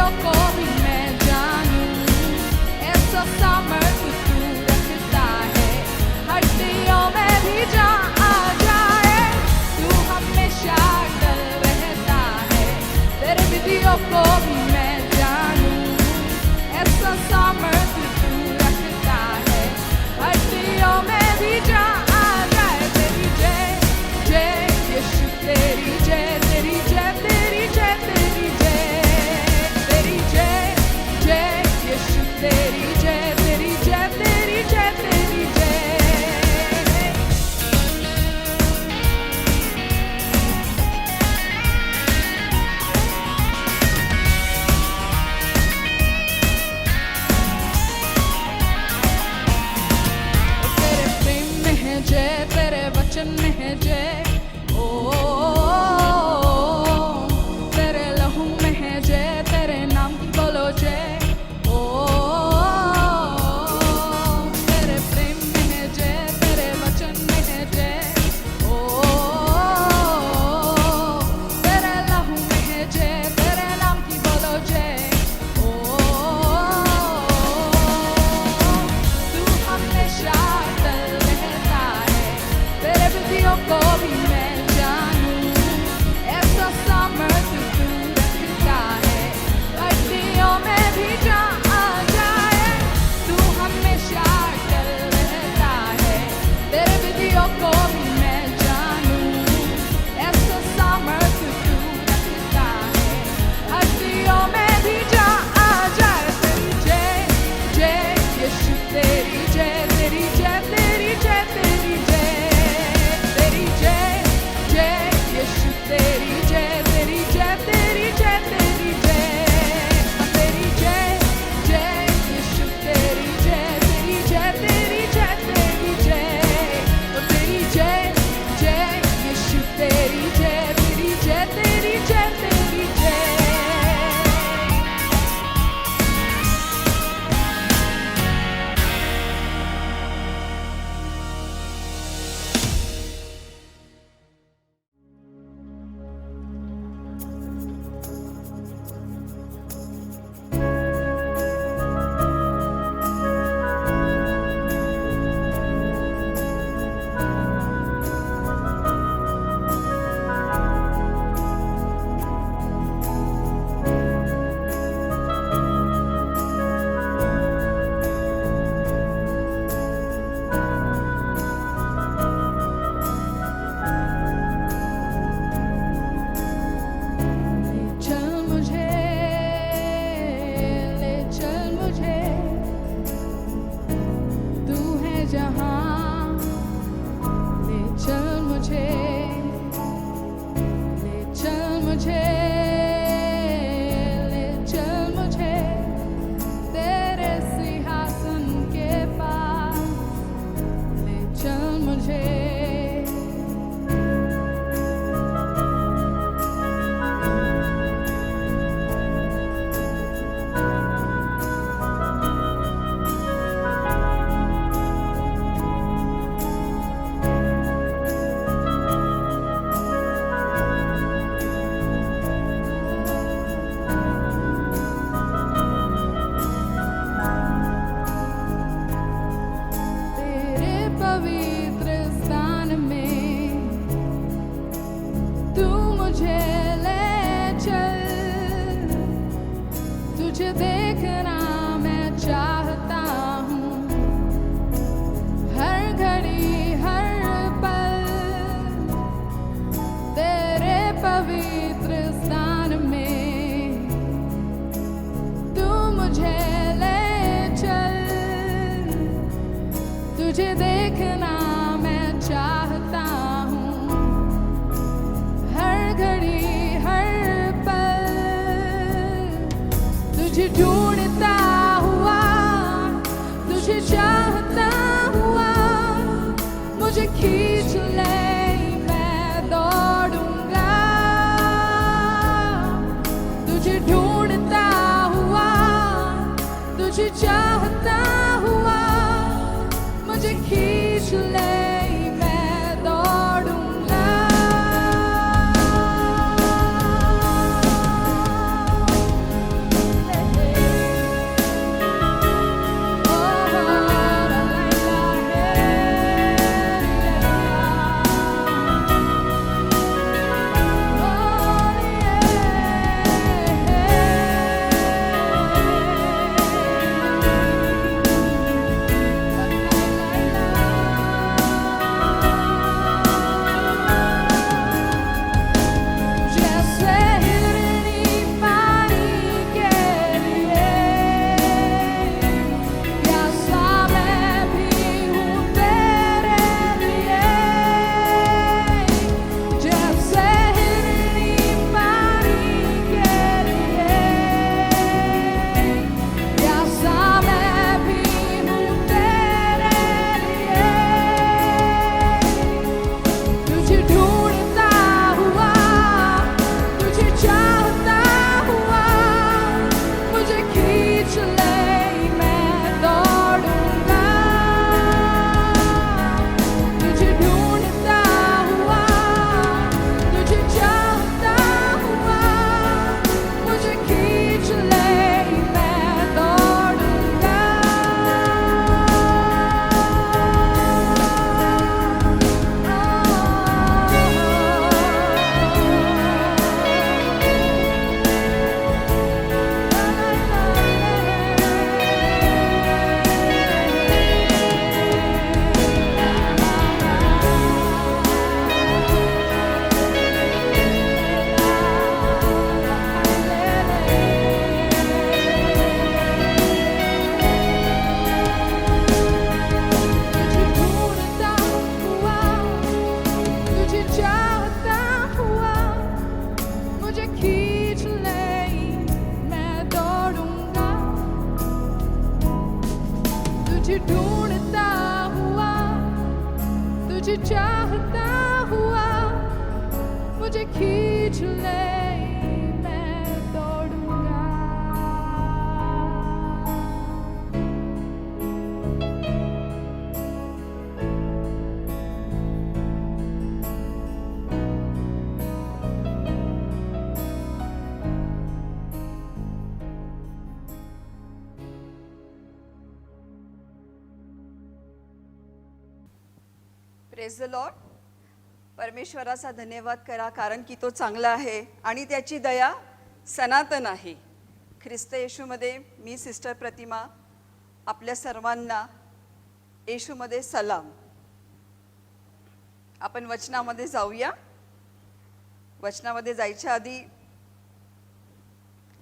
विधियों को भी मैं जानूं, ऐसा सामर्थ तू रखता है, हड्डियों में भी जान आ जाए। तू हमेशा अटल रहता है, तेरे विधियों को भी मैं जानूं, ऐसा सामर्थ तू रखता है, हड्डियों में भी जान आ जाए। तेरी जय जय यीशु, तेरी जय, तेरी जय, तेरी जय, तेरी जय, तेरी जय जय यीशु, तेरी जय, तेरी जय, तेरी जय, तेरी जय। तेरे प्रेम में है जय, तेरे वचन में है जय, तेरे लहू में है जय, तेरे नाम की बोलो जय। तेरे प्रेम में है जय, तेरे वचन में है जय, तेरे लहू में है जय, तेरे नाम की बोलो जय। तू हमेशा अटल रहता है, तेरे विधियों को भी मैं जानूं, ऐसा सामर्थ तू रखता है, हड्डियों में भी जान आ जाए। तू हमेशा अटल रहता है, तेरे विधियों को भी मैं जानूं, ऐसा सामर्थ तू रखता है, हड्डियों में भी जान आ जाए। तेरी जय जय यीशु, तेरी जय, तेरी जय, तेरी जय, तेरी जय, तेरी जय जय यीशु, तेरी जय, तेरी जय, तेरी जय, तेरी जय, तेरी जय जय यीशु, तेरी जय, तेरी जय, तेरी जय, तेरी जय, तेरी जय जय यीशु, तेरी जय, तेरी जय, तेरी जय, तेरी जय। ले चल मुझे, तू है जहां, ले चल मुझे, ले चल मुझे, ले चल मुझे, तेरे सिंहासन के पास, ले चल मुझे। तेरे पवित्र स्थान में तू मुझे ले चल, तुझे देखना मैं चाहता हूँ, हर घड़ी हर पल, तेरे पवित्र स्थान में तू मुझे ले चल, तुझे देखना मैं चाहता हूँ, हर घड़ी हर पल, तुझे ढूंढता हुआ, तुझे चाहता हुआ, मुझे खींच ले, मैं दौड़ूंगा, तुझे ढूंढता हुआ, तुझे चाहता हुआ, मुझे खींच ले, मैं दौड़ूंगा। तुझे ढूंढता हुआ, तुझे चाहता हुआ, मुझे खींच ले, मैं दौड़ूंगा। Praise the lord. परमेश्वराचा धन्यवाद करा, कारण की तो चांगला आहे आणि त्याची दया सनातन आहे. ख्रिस्त येशूमध्ये मी सिस्टर प्रतिमा आपल्या सर्वांना येशूमध्ये सलाम. आपण वचनामध्ये जाऊया. वचनामध्ये जायच्या आधी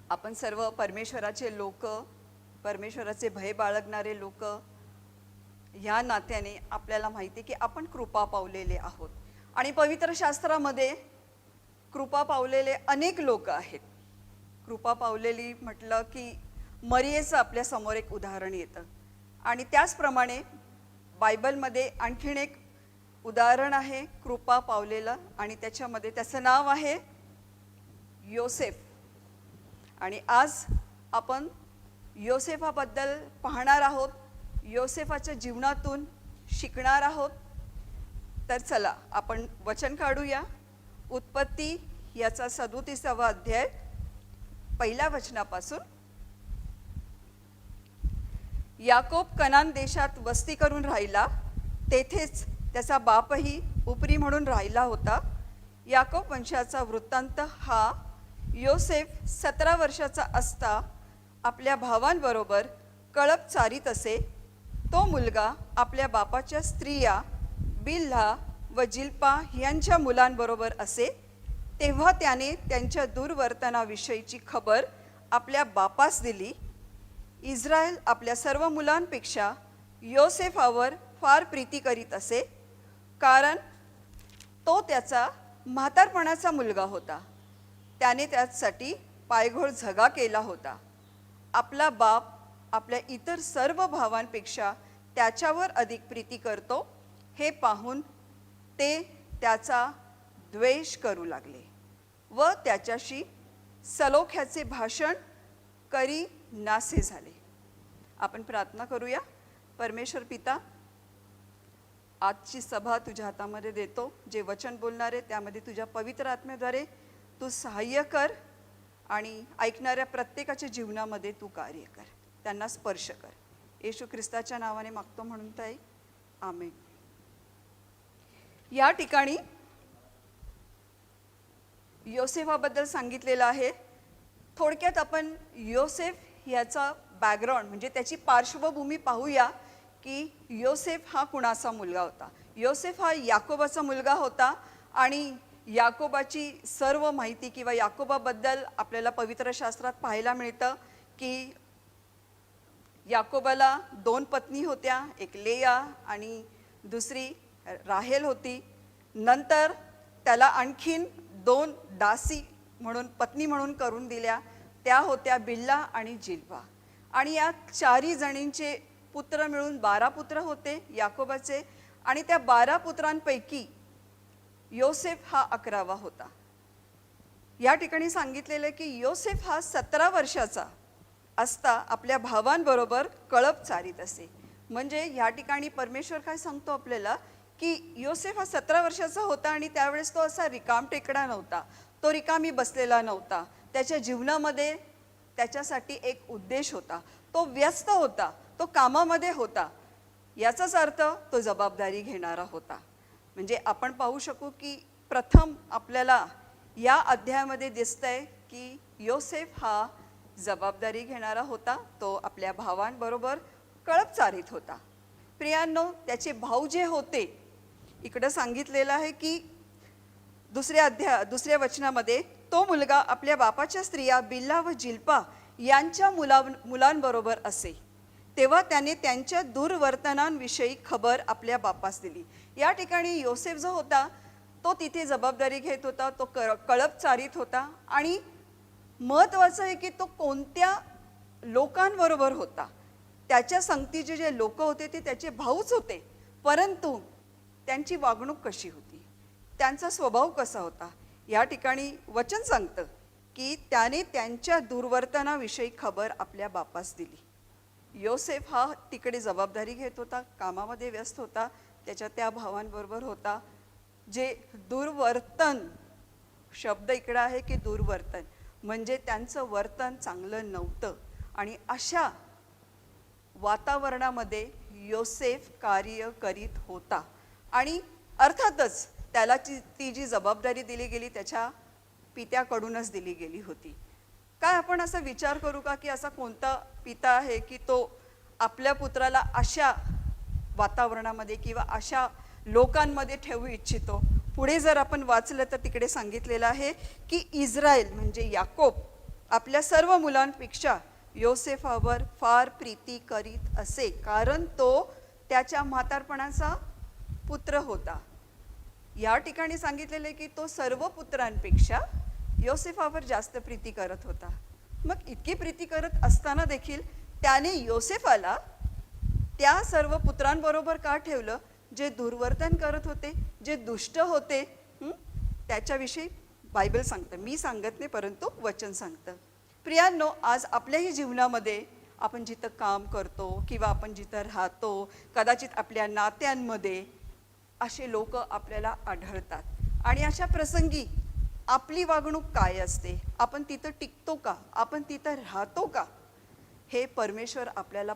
आपण सर्व परमेश्वराचे लोक, परमेश्वराचे भय बाळगणारे लोक, ह्या नात्याने आपल्याला माहिती आहे की आपण कृपा पावलेले आहोत आणि पवित्र शास्त्रामध्ये कृपा पावलेले अनेक लोक आहेत. कृपा पावलेली म्हटलं की मरियेचं आपल्या समोर एक उदाहरण येतं आणि त्याचप्रमाणे बायबलमध्ये आणखीन एक उदाहरण आहे कृपा पावलेलं आणि त्याच्यामध्ये त्याचं नाव आहे योसेफ. आणि आज आपण योसेफाबद्दल पाहणार आहोत, योसेफाच्या जीवनातून शिकणार आहोत. तर चला आपण वचन काढूया. उत्पत्ती याचा 37वा अध्याय पहिल्या वचनापासून. याकोब कनान देशात वस्ती करून राहिला, तेथेच त्याचा बापही उपरी म्हणून राहिला होता. याकोब वंशाचा वृत्तांत हा. योसेफ 17 वर्षाचा असता आपल्या भावांबरोबर कळप चारीत असे. तो मुलगा आपल्या बापाच्या स्त्रिया बिल्हा व जिल्पा यांच्या मुलांबरोबर असे. तेव्हा त्याने त्यांच्या दुर्वर्तनाविषयीची खबर आपल्या बापास दिली. इस्रायल आपल्या सर्व मुलांपेक्षा योसेफावर फार प्रीती करीत असे, कारण तो त्याचा म्हातारपणाचा मुलगा होता. त्याने त्यासाठी पायघोळ झगा केला होता. आपला बाप आपल्या इतर सर्व भावांपेक्षा त्याच्यावर अधिक प्रीती करतो हे पाहून ते त्याचा द्वेष करू लागले व त्याच्याशी सलोख्याचे भाषण करी नासे झाले. आपण प्रार्थना करूया. परमेश्वर पिता, आजची सभा तुझ्या हातामध्ये देतो. जे वचन बोलणार आहे त्यामध्ये तुझ्या पवित्र आत्म्याद्वारे तू सहाय्य कर आणि ऐकणाऱ्या प्रत्येकाच्या जीवनामध्ये तू कार्य कर, त्यांना स्पर्श कर. येशू ख्रिस्ताच्या नावाने मागतो म्हणून ताई, आमेन. या ठिकाणी योसेफाबद्दल सांगितलेलं आहे. थोडक्यात आपण योसेफ याचा बॅकग्राऊंड म्हणजे त्याची पार्श्वभूमी पाहूया की योसेफ हा कुणाचा मुलगा होता. योसेफ हा याकोबाचा मुलगा होता आणि याकोबाची सर्व माहिती किंवा याकोबाबद्दल आपल्याला पवित्र शास्त्रात पाहायला मिळतं की याकोबाला 2 पत्नी होत्या, एक लेया आणि दुसरी राहेल होती. नंतर त्याला आणखीन 2 दासी म्हणून पत्नी म्हणून करून दिल्या, त्या होत्या बिल्हा आणि जिल्पा. आणि या 4 जणींचे पुत्र मिळून 12 पुत्र होते याकोबाचे आणि त्या 12 पुत्रांपैकी योसेफ हा 11वा होता. या ठिकाणी सांगितलेलं की योसेफ हा 17 वर्षाचा असता आपल्या भावांबरोबर कळप चारीत असे. म्हणजे या ठिकाणी परमेश्वर काय सांगतो आपल्याला की योसेफ हा 17 वर्षाचा होता आणि त्यावेळेस तो असा रिकाम टेकडा नव्हता, तो रिकामी बसलेला नव्हता. त्याच्या जीवनामध्ये त्याच्यासाठी एक उद्देश होता, तो व्यस्त होता, तो कामामध्ये होता. याचाच अर्थ तो जबाबदारी घेणारा होता. म्हणजे आपण पाहू शकू की प्रथम आपल्याला या अध्यायामध्ये दिसतंय की योसेफ हा जबाबदारी घेणारा होता. तो आपल्या भावांबरोबर कळप चारीत होता. प्रियांनो, त्याचे भाऊ जे होते, इकडं सांगितलेलं आहे की दुसऱ्या वचनामध्ये तो मुलगा आपल्या बापाच्या स्त्रिया बिल्हा व जिल्पा यांच्या मुलांबरोबर असे. तेव्हा त्याने त्यांच्या दुर्वर्तनांविषयी खबर आपल्या बापास दिली. या ठिकाणी योसेफ जो होता तो तिथे जबाबदारी घेत होता, तो कळप चारीत होता. आणि महत्त्वाचं आहे की तो कोणत्या लोकांबरोबर होता, त्याच्या संगतीचे जे लोक होते ते त्याचे भाऊच होते, परंतु त्यांची वागणूक कशी होती, त्यांचा स्वभाव कसा होता, या ठिकाणी वचन सांगतं की त्याने त्यांच्या दुर्वर्तनाविषयी खबर आपल्या बापास दिली. योसेफ हा तिकडे जबाबदारी घेत होता, कामामध्ये व्यस्त होता, त्याच्या त्या भावांबरोबर होता. जे दुर्वर्तन, शब्द इकडं आहे की दुर्वर्तन, म्हणजे त्यांचं वर्तन चांगलं नव्हतं. आणि अशा वातावरणामध्ये योसेफ कार्य करीत होता. आणि अर्थातच त्याला ती जी जबाबदारी दिली गेली त्याच्या पित्याकडूनच दिली गेली होती. काय आपण असा विचार करू का की असा कोणता पिता आहे की तो आपल्या पुत्राला अशा वातावरणामध्ये किंवा अशा लोकांमध्ये ठेवू इच्छितो? पुढे जर आपण वाचलं तर तिकडे सांगितलेलं आहे की इस्रायल म्हणजे याकोब आपल्या सर्व मुलांपेक्षा योसेफावर फार प्रीती करीत असे, कारण तो त्याच्या म्हातारपणाचा पुत्र होता. या ठिकाणी सांगितलेले की तो सर्व पुत्रांपेक्षा योसेफावर जास्त प्रीती करत होता. मग इतकी प्रीती करत असताना देखील त्याने योसेफाला त्या सर्व पुत्रांबरोबर का ठेवलं? जे दुर्वर्तन करत होते, जे दुष्ट होते. त्याच्याविषयी बायबल सांगतं, मी सांगत नाही परंतु वचन सांगतं. प्रियांनो, आज आपल्याही जीवनामध्ये आपण जिथं काम करतो किंवा आपण जिथं राहतो, कदाचित आपल्या नात्यांमध्ये असे लोक आपल्याला आढळतात. आणि अशा प्रसंगी आपली वागणूक काय असते? आपण तिथं टिकतो का? आपण तिथं राहतो का? हे परमेश्वर आपल्याला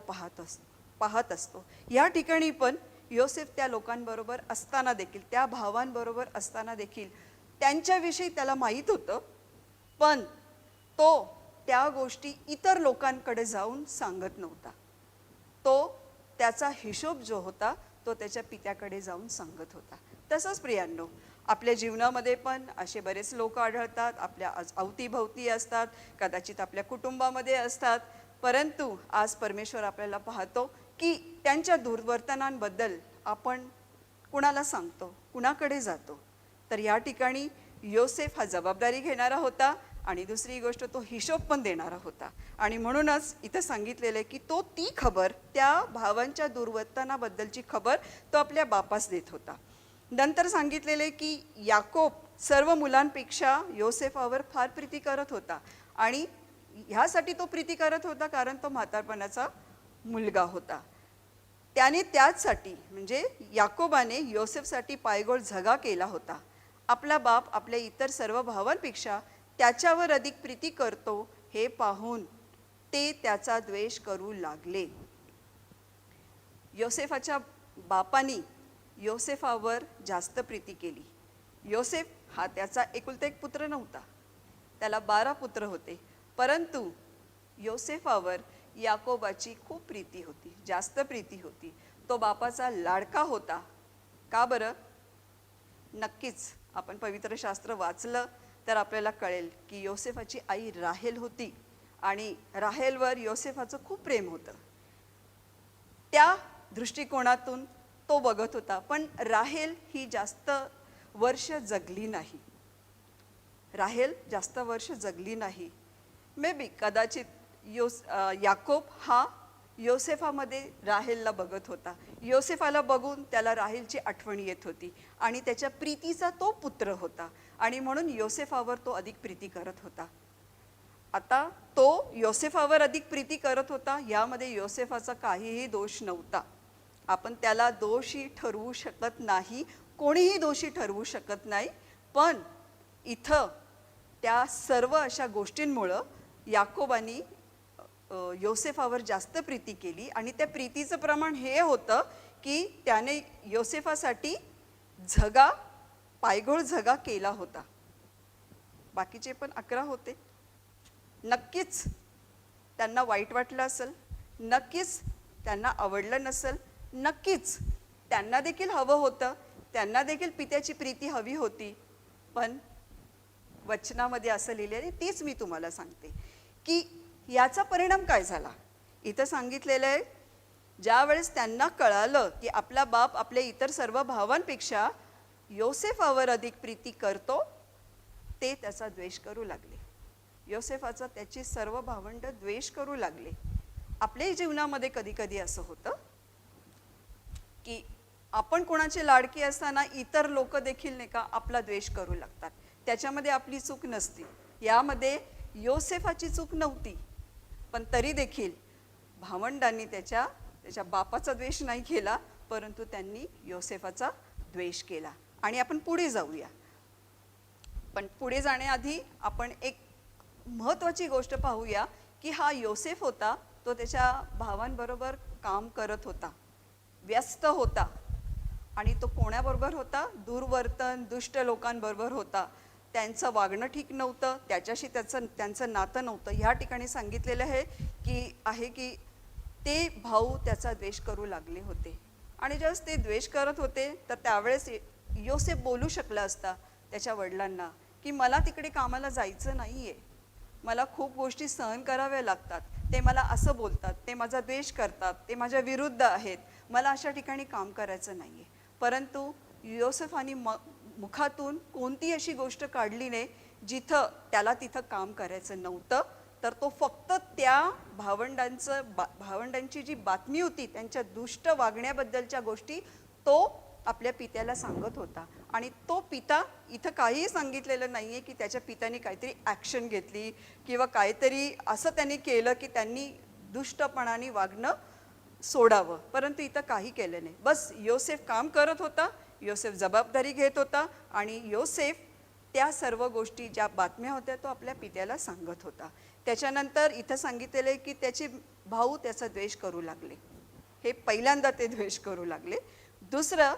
पाहत असतो. या ठिकाणी पण योसेफ त्या लोकांबरोबर असताना देखील, त्या भावांबरोबर असताना देखील त्यांच्याविषयी त्याला माहीत होतं, पण तो त्या गोष्टी इतर लोकांकडे जाऊन सांगत नव्हता. तो त्याचा हिशोब जो होता तो त्याच्या पित्याकडे जाऊन सांगत होता. तसंच प्रियांनो, आपल्या जीवनामध्ये पण असे बरेच लोक आढळतात, आपल्या अवतीभवती असतात, कदाचित आपल्या कुटुंबामध्ये असतात, परंतु आज परमेश्वर आपल्याला पाहतो की त्यांच्या दुर्वर्तनांबद्दल आपण कुणाला सांगतो, कुणाकडे जातो? तर या ठिकाणी योसेफ हा जबाबदारी घेणारा होता आणि दुसरी गोष्ट तो हिशोब पण देणारा होता. आणि म्हणूनच इथं सांगितलेलं आहे की तो ती खबर, त्या भावांच्या दुर्वर्तनाबद्दलची खबर तो आपल्या बापास देत होता. नंतर सांगितलेले की याकोब सर्व मुलांपेक्षा योसेफावर फार प्रीती करत होता. आणि ह्यासाठी तो प्रीती करत होता कारण तो म्हातारपणाचा मुलगा होता. त्याने त्याचसाठी म्हणजे याकोबाने योसेफसाठी पायगोळ झगा केला होता. आपला बाप आपल्या इतर सर्व भावांपेक्षा त्याच्यावर अधिक प्रीती करतो हे पाहून ते त्याचा द्वेष करू लागले. योसेफाच्या बापानी योसेफावर जास्त प्रीती केली. योसेफ हा त्याचा एकुलता एक पुत्र नव्हता, त्याला 12 पुत्र होते, परंतु योसेफावर याकोबाची खूप प्रीती होती, जास्त प्रीती होती. तो बापाचा लाडका होता. का बरं? नक्कीच आपण पवित्र शास्त्र वाचलं तर आपल्याला कळेल की योसेफाची आई राहेल होती आणि राहेलवर योसेफाचं खूप प्रेम होतं. त्या दृष्टिकोनातून तो बघत होता. पण राहेल ही जास्त वर्ष जगली नाही. राहेल जास्त वर्ष जगली नाही. मे बी कदाचित याकोब हा योसेफामध्ये राहेलला बघत होता. योसेफाला बघून त्याला राहेलची आठवण येत होती आणि त्याच्या प्रीतीचा तो पुत्र होता आणि म्हणून योसेफावर तो अधिक प्रीती करत होता. आता तो योसेफावर अधिक प्रीती करत होता, यामध्ये योसेफाचा काहीही दोष नव्हता. आपण त्याला दोषी ठरवू शकत नाही, कोणीही दोषी ठरवू शकत नाही. पण इथं त्या सर्व अशा गोष्टींमुळं याकोबानी योसेफावर जास्त प्रीती केली आणि त्या प्रीतीचं प्रमाण हे होतं की त्याने योसेफासाठी पायगोळ झगा केला होता. बाकीचे पण 11 होते. नक्कीच त्यांना वाईट वाटलं असेल, नक्कीच त्यांना आवडलं नसेल, नक्कीच त्यांना देखील हवं होतं, त्यांना देखील पित्याची प्रीती हवी होती. पण वचनामध्ये असं लिहिलेलं आहे, तीच मी तुम्हाला सांगते की याचा परिणाम काय झाला. इथं सांगितलेलं आहे, ज्या वेळेस त्यांना कळालं की आपला बाप आपल्या इतर सर्व भावांपेक्षा योसेफावर अधिक प्रीती करतो, ते त्याचा द्वेष करू लागले. योसेफाचा त्याची सर्व भावंड द्वेष करू लागले. आपल्याही जीवनामध्ये कधी कधी असं होतं की आपण कोणाचे लाडके असताना इतर लोक देखील नाही का आपला द्वेष करू लागतात. त्याच्यामध्ये आपली चूक नसती. यामध्ये योसेफाची चूक नव्हती, पण तरी देखील भावंडांनी त्याच्या बापाचा द्वेष नाही केला, परंतु त्यांनी योसेफाचा द्वेष केला. आणि आपण पुढे जाऊया. पण पुढे जाण्याआधी आपण एक महत्त्वाची गोष्ट पाहूया की हा योसेफ होता, तो त्याच्या भावांबरोबर काम करत होता, व्यस्त होता. आणि तो कोणाबरोबर होता? दुर्वर्तन, दुष्ट लोकांबरोबर होता. त्यांचं वागणं ठीक नव्हतं, त्याच्याशी त्यांचं नातं नव्हतं. ह्या ठिकाणी सांगितलेलं आहे की ते भाऊ त्याचा द्वेष करू लागले होते. आणि ज्यावेळेस ते द्वेष करत होते तर त्यावेळेस योसेफ बोलू शकला असता त्याच्या वडिलांना की मला तिकडे कामाला जायचं नाही आहे, मला खूप गोष्टी सहन कराव्या लागतात, ते मला असं बोलतात, ते माझा द्वेष करतात, ते माझ्या विरुद्ध आहेत, मला अशा ठिकाणी काम करायचं नाही आहे. परंतु योसेफाने मुखातून कोणती अशी गोष्ट काढली नाही जिथं त्याला तिथं काम करायचं नव्हतं. तर तो फक्त त्या भावंडांची जी बातमी होती, त्यांच्या दुष्ट वागण्याबद्दलच्या गोष्टी तो आपल्या पित्याला सांगत होता. आणि तो पिता इथं काहीही सांगितलेलं नाही आहे की त्याच्या पित्याने काहीतरी ॲक्शन घेतली किंवा काहीतरी असं त्यांनी केलं की त्यांनी दुष्टपणाने वागणं सोडावं, परंतु इथं काही केलं नाही. बस योसेफ काम करत होता, योसेफ जबाबदारी घेत होता आणि योसेफ त्या सर्व गोष्टी ज्या बातम्या होत्या तो आपल्या पित्याला सांगत होता. त्याच्यानंतर इथं सांगितलेलं आहे की त्याचे भाऊ त्याचा द्वेष करू लागले. हे पहिल्यांदा ते द्वेष करू लागले. दुसरं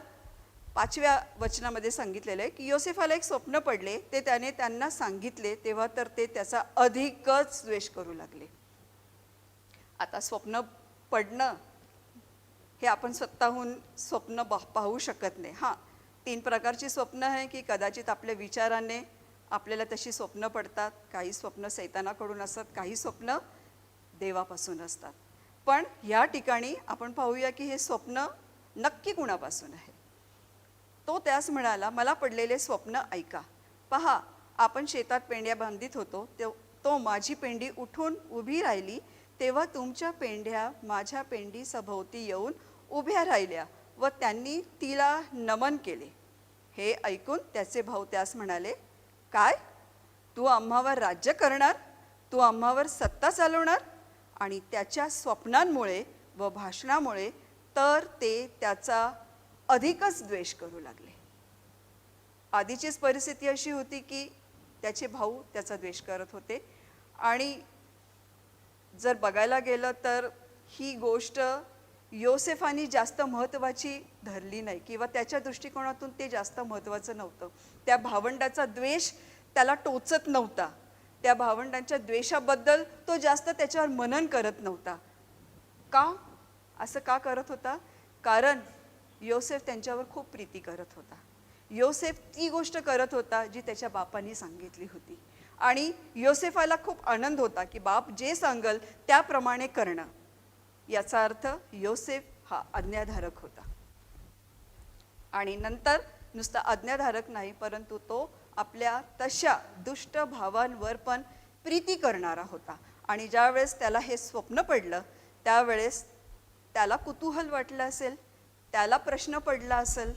5व्या वचनामध्ये सांगितलेलं आहे की योसेफाला एक स्वप्न पडले, ते त्याने त्यांना सांगितले, तेव्हा तर ते त्याचा अधिकच द्वेष करू लागले. आता स्वप्न पडणं हे आपण स्वतःहून स्वप्न पाहू शकत नाही. हां, 3 प्रकारची स्वप्न आहे की कदाचित आपल्या विचाराने आपल्याला तशी स्वप्न पडतात. काही स्वप्न सैतानाकडून असतात, काही स्वप्न देवापासून असतात. पण या ठिकाणी आपण पाहूया की हे स्वप्न नक्की कुणापासून आहे. तो त्यास म्हणाला, मला पडलेले स्वप्न ऐका. पहा, आपण शेतात पेंड्या बांधित होतो, तो माझी पेंडी उठून उभी राहिली, तेव्हा तुमच्या पेंड्या माझ्या पेंडी सभोवती येऊन उभ्या राहिल्या व त्यांनी तिला नमन केले. हे ऐकून त्याचे भाऊ त्यास म्हणाले, काय, तू आम्हावर राज्य करणार, तू आम्हावर सत्ता चालवणार? आणि त्याच्या स्वप्नांमुळे व भाषणामुळे तर ते त्याचा अधिकच द्वेष करू लागले. आधीचीच परिस्थिती अशी होती की त्याचे भाऊ त्याचा द्वेष करत होते. आणि जर बघायला गेलं तर ही गोष्ट योसेफानी जास्त महत्त्वाची धरली नाही किंवा त्याच्या दृष्टिकोनातून ते जास्त महत्त्वाचं नव्हतं. त्या भावंडाचा द्वेष त्याला टोचत नव्हता. त्या भावंडांच्या द्वेषाबद्दल तो जास्त त्याच्यावर मनन करत नव्हता. का असं का करत होता? कारण योसेफ त्यांच्यावर खूप प्रीती करत होता. योसेफ ती गोष्ट करत होता जी त्याच्या बापांनी सांगितली होती. आणि योसेफाला खूप आनंद होता की बाप जे सांगल त्याप्रमाणे करणं. याचा अर्थ योसेफ हा आज्ञाधारक होता. आणि नंतर नुसता आज्ञाधारक नाही, परंतु तो आपल्या तशा दुष्ट भावांवर पण प्रीती करणारा होता. आणि ज्यावेळेस त्याला हे स्वप्न पडलं त्यावेळेस त्याला कुतूहल वाटलं असेल, त्याला प्रश्न पडला असेल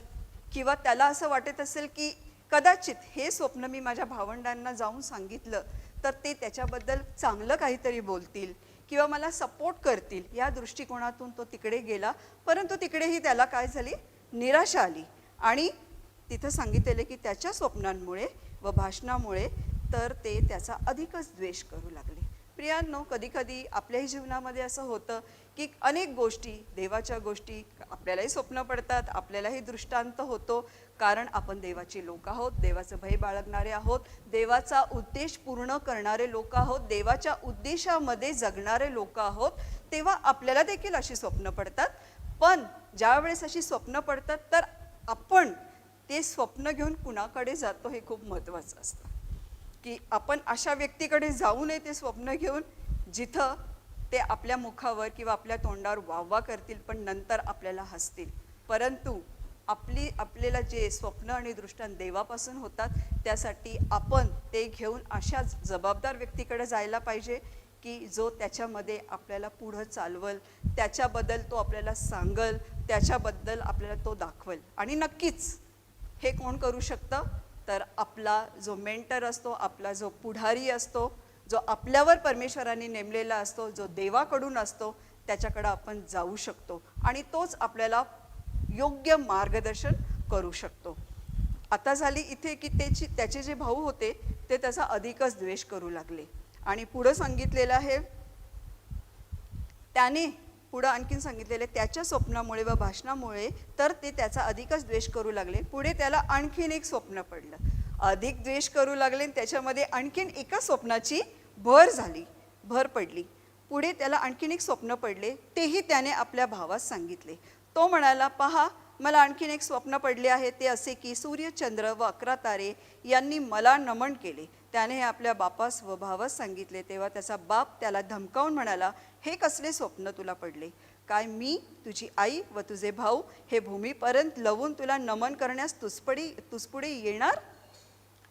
किंवा त्याला असं वाटत असेल की कदाचित हे स्वप्न मी माझ्या भावंडांना जाऊन सांगितलं तर ते त्याच्याबद्दल चांगलं काहीतरी बोलतील किंवा मला सपोर्ट करतील. या दृष्टिकोनातून तो तिकडे गेला. परंतु तिकडेही त्याला काय झाली? निराशा आली. आणि तिथं सांगितलेले की त्याच्या स्वप्नांमुळे व भाषणामुळे तर ते त्याचा अधिकच द्वेष करू लागले. प्रियांनो, कधीकधी आपल्याही जीवनामध्ये असं होतं की अनेक गोष्टी, देवाच्या गोष्टी आपल्यालाही स्वप्न पडतात, आपल्यालाही दृष्टांत होतो, कारण आपण देवाची लोक आहोत, देवाचं भय बाळगणारे आहोत, देवाचा उद्देश पूर्ण करणारे लोक आहोत, देवाच्या उद्देशामध्ये जगणारे लोक आहोत. तेव्हा आपल्याला देखील अशी स्वप्न पडतात. पण ज्या वेळेस अशी स्वप्न पडतात तर आपण ते स्वप्न घेऊन कुणाकडे जातो हे खूप महत्त्वाचं असतं. की आपण अशा व्यक्तीकडे जाऊ नये ते स्वप्न घेऊन जिथं ते आपल्या मुखावर किंवा आपल्या तोंडावर वाहवा करतील पण नंतर आपल्याला हसतील. परंतु आपल्याला जे स्वप्न आणि दृष्टांत देवापासून होतात त्यासाठी आपण ते घेऊन अशा जबाबदार व्यक्तीकडे जायला पाहिजे की जो त्याच्यामध्ये आपल्याला पुढं चालवल, त्याच्याबद्दल तो आपल्याला सांगल, त्याच्याबद्दल आपल्याला तो दाखवल. आणि नक्कीच हे कोण करू शकतं, तर आपला जो मेंटर असतो, आपला जो पुढारी असतो, जो आपल्यावर परमेश्वराने नेमलेला असतो, जो देवाकडून असतो, त्याच्याकडं आपण जाऊ शकतो आणि तोच आपल्याला योग्य मार्गदर्शन करू शकतो. आता झाली इथे की त्याचे जे भाऊ होते ते त्याचा अधिकच द्वेष करू लागले. आणि पुढं सांगितलेलं आहे, त्याने पुढं आणखीन सांगितलेले, त्याच्या स्वप्नामुळे व भाषणामुळे तर ते त्याचा अधिकच द्वेष करू लागले. पुढे त्याला आणखीन एक स्वप्न पडलं, अधिक द्वेष करू लागले. त्याच्यामध्ये आणखीन एका स्वप्नाची भर पडली. पुढे त्याला आणखीन एक स्वप्न पडले, तेही त्याने आपल्या भावास सांगितले. तो म्हणाला, पहा, मला आणखीन एक स्वप्न पडले आहे. ते असे की सूर्य, चंद्र व 11 तारे यांनी मला नमन केले. त्याने हे आपल्या बापास व भावास सांगितले. तेव्हा त्याचा बाप त्याला धमकावून म्हणाला, हे कसले स्वप्न तुला पडले? काय मी, तुझी आई व तुझे भाऊ हे भूमीपर्यंत लवून तुला नमन करण्यास तुझपुढे येणार?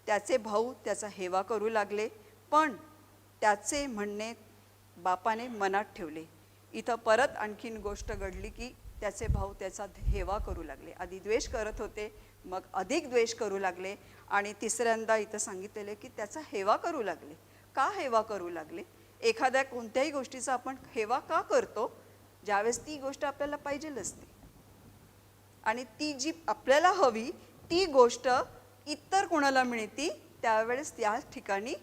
त्याचे भाऊ त्याचा हेवा करू लागले, पण त्याचे म्हणणे बापाने मनात ठेवले. इथं परत आणखीन गोष्ट घडली की त्याचे भाऊ त्याचा हेवा करू लागले. आधी द्वेष करत होते, मग अधिक द्वेष करू लागले. आणि तिसऱ्यांदा इथं सांगितलेले की त्याचा हेवा करू लागले. का हेवा करू लागले? एखाद्या कोणत्याही गोष्टीचा आपण हेवा का करतो? ज्यावेळेस ती गोष्ट आपल्याला पाहिजे असते आणि ती जी आपल्याला हवी ती गोष्ट इतर कोणाला मिळती, त्यावेळेस त्या ठिकाणी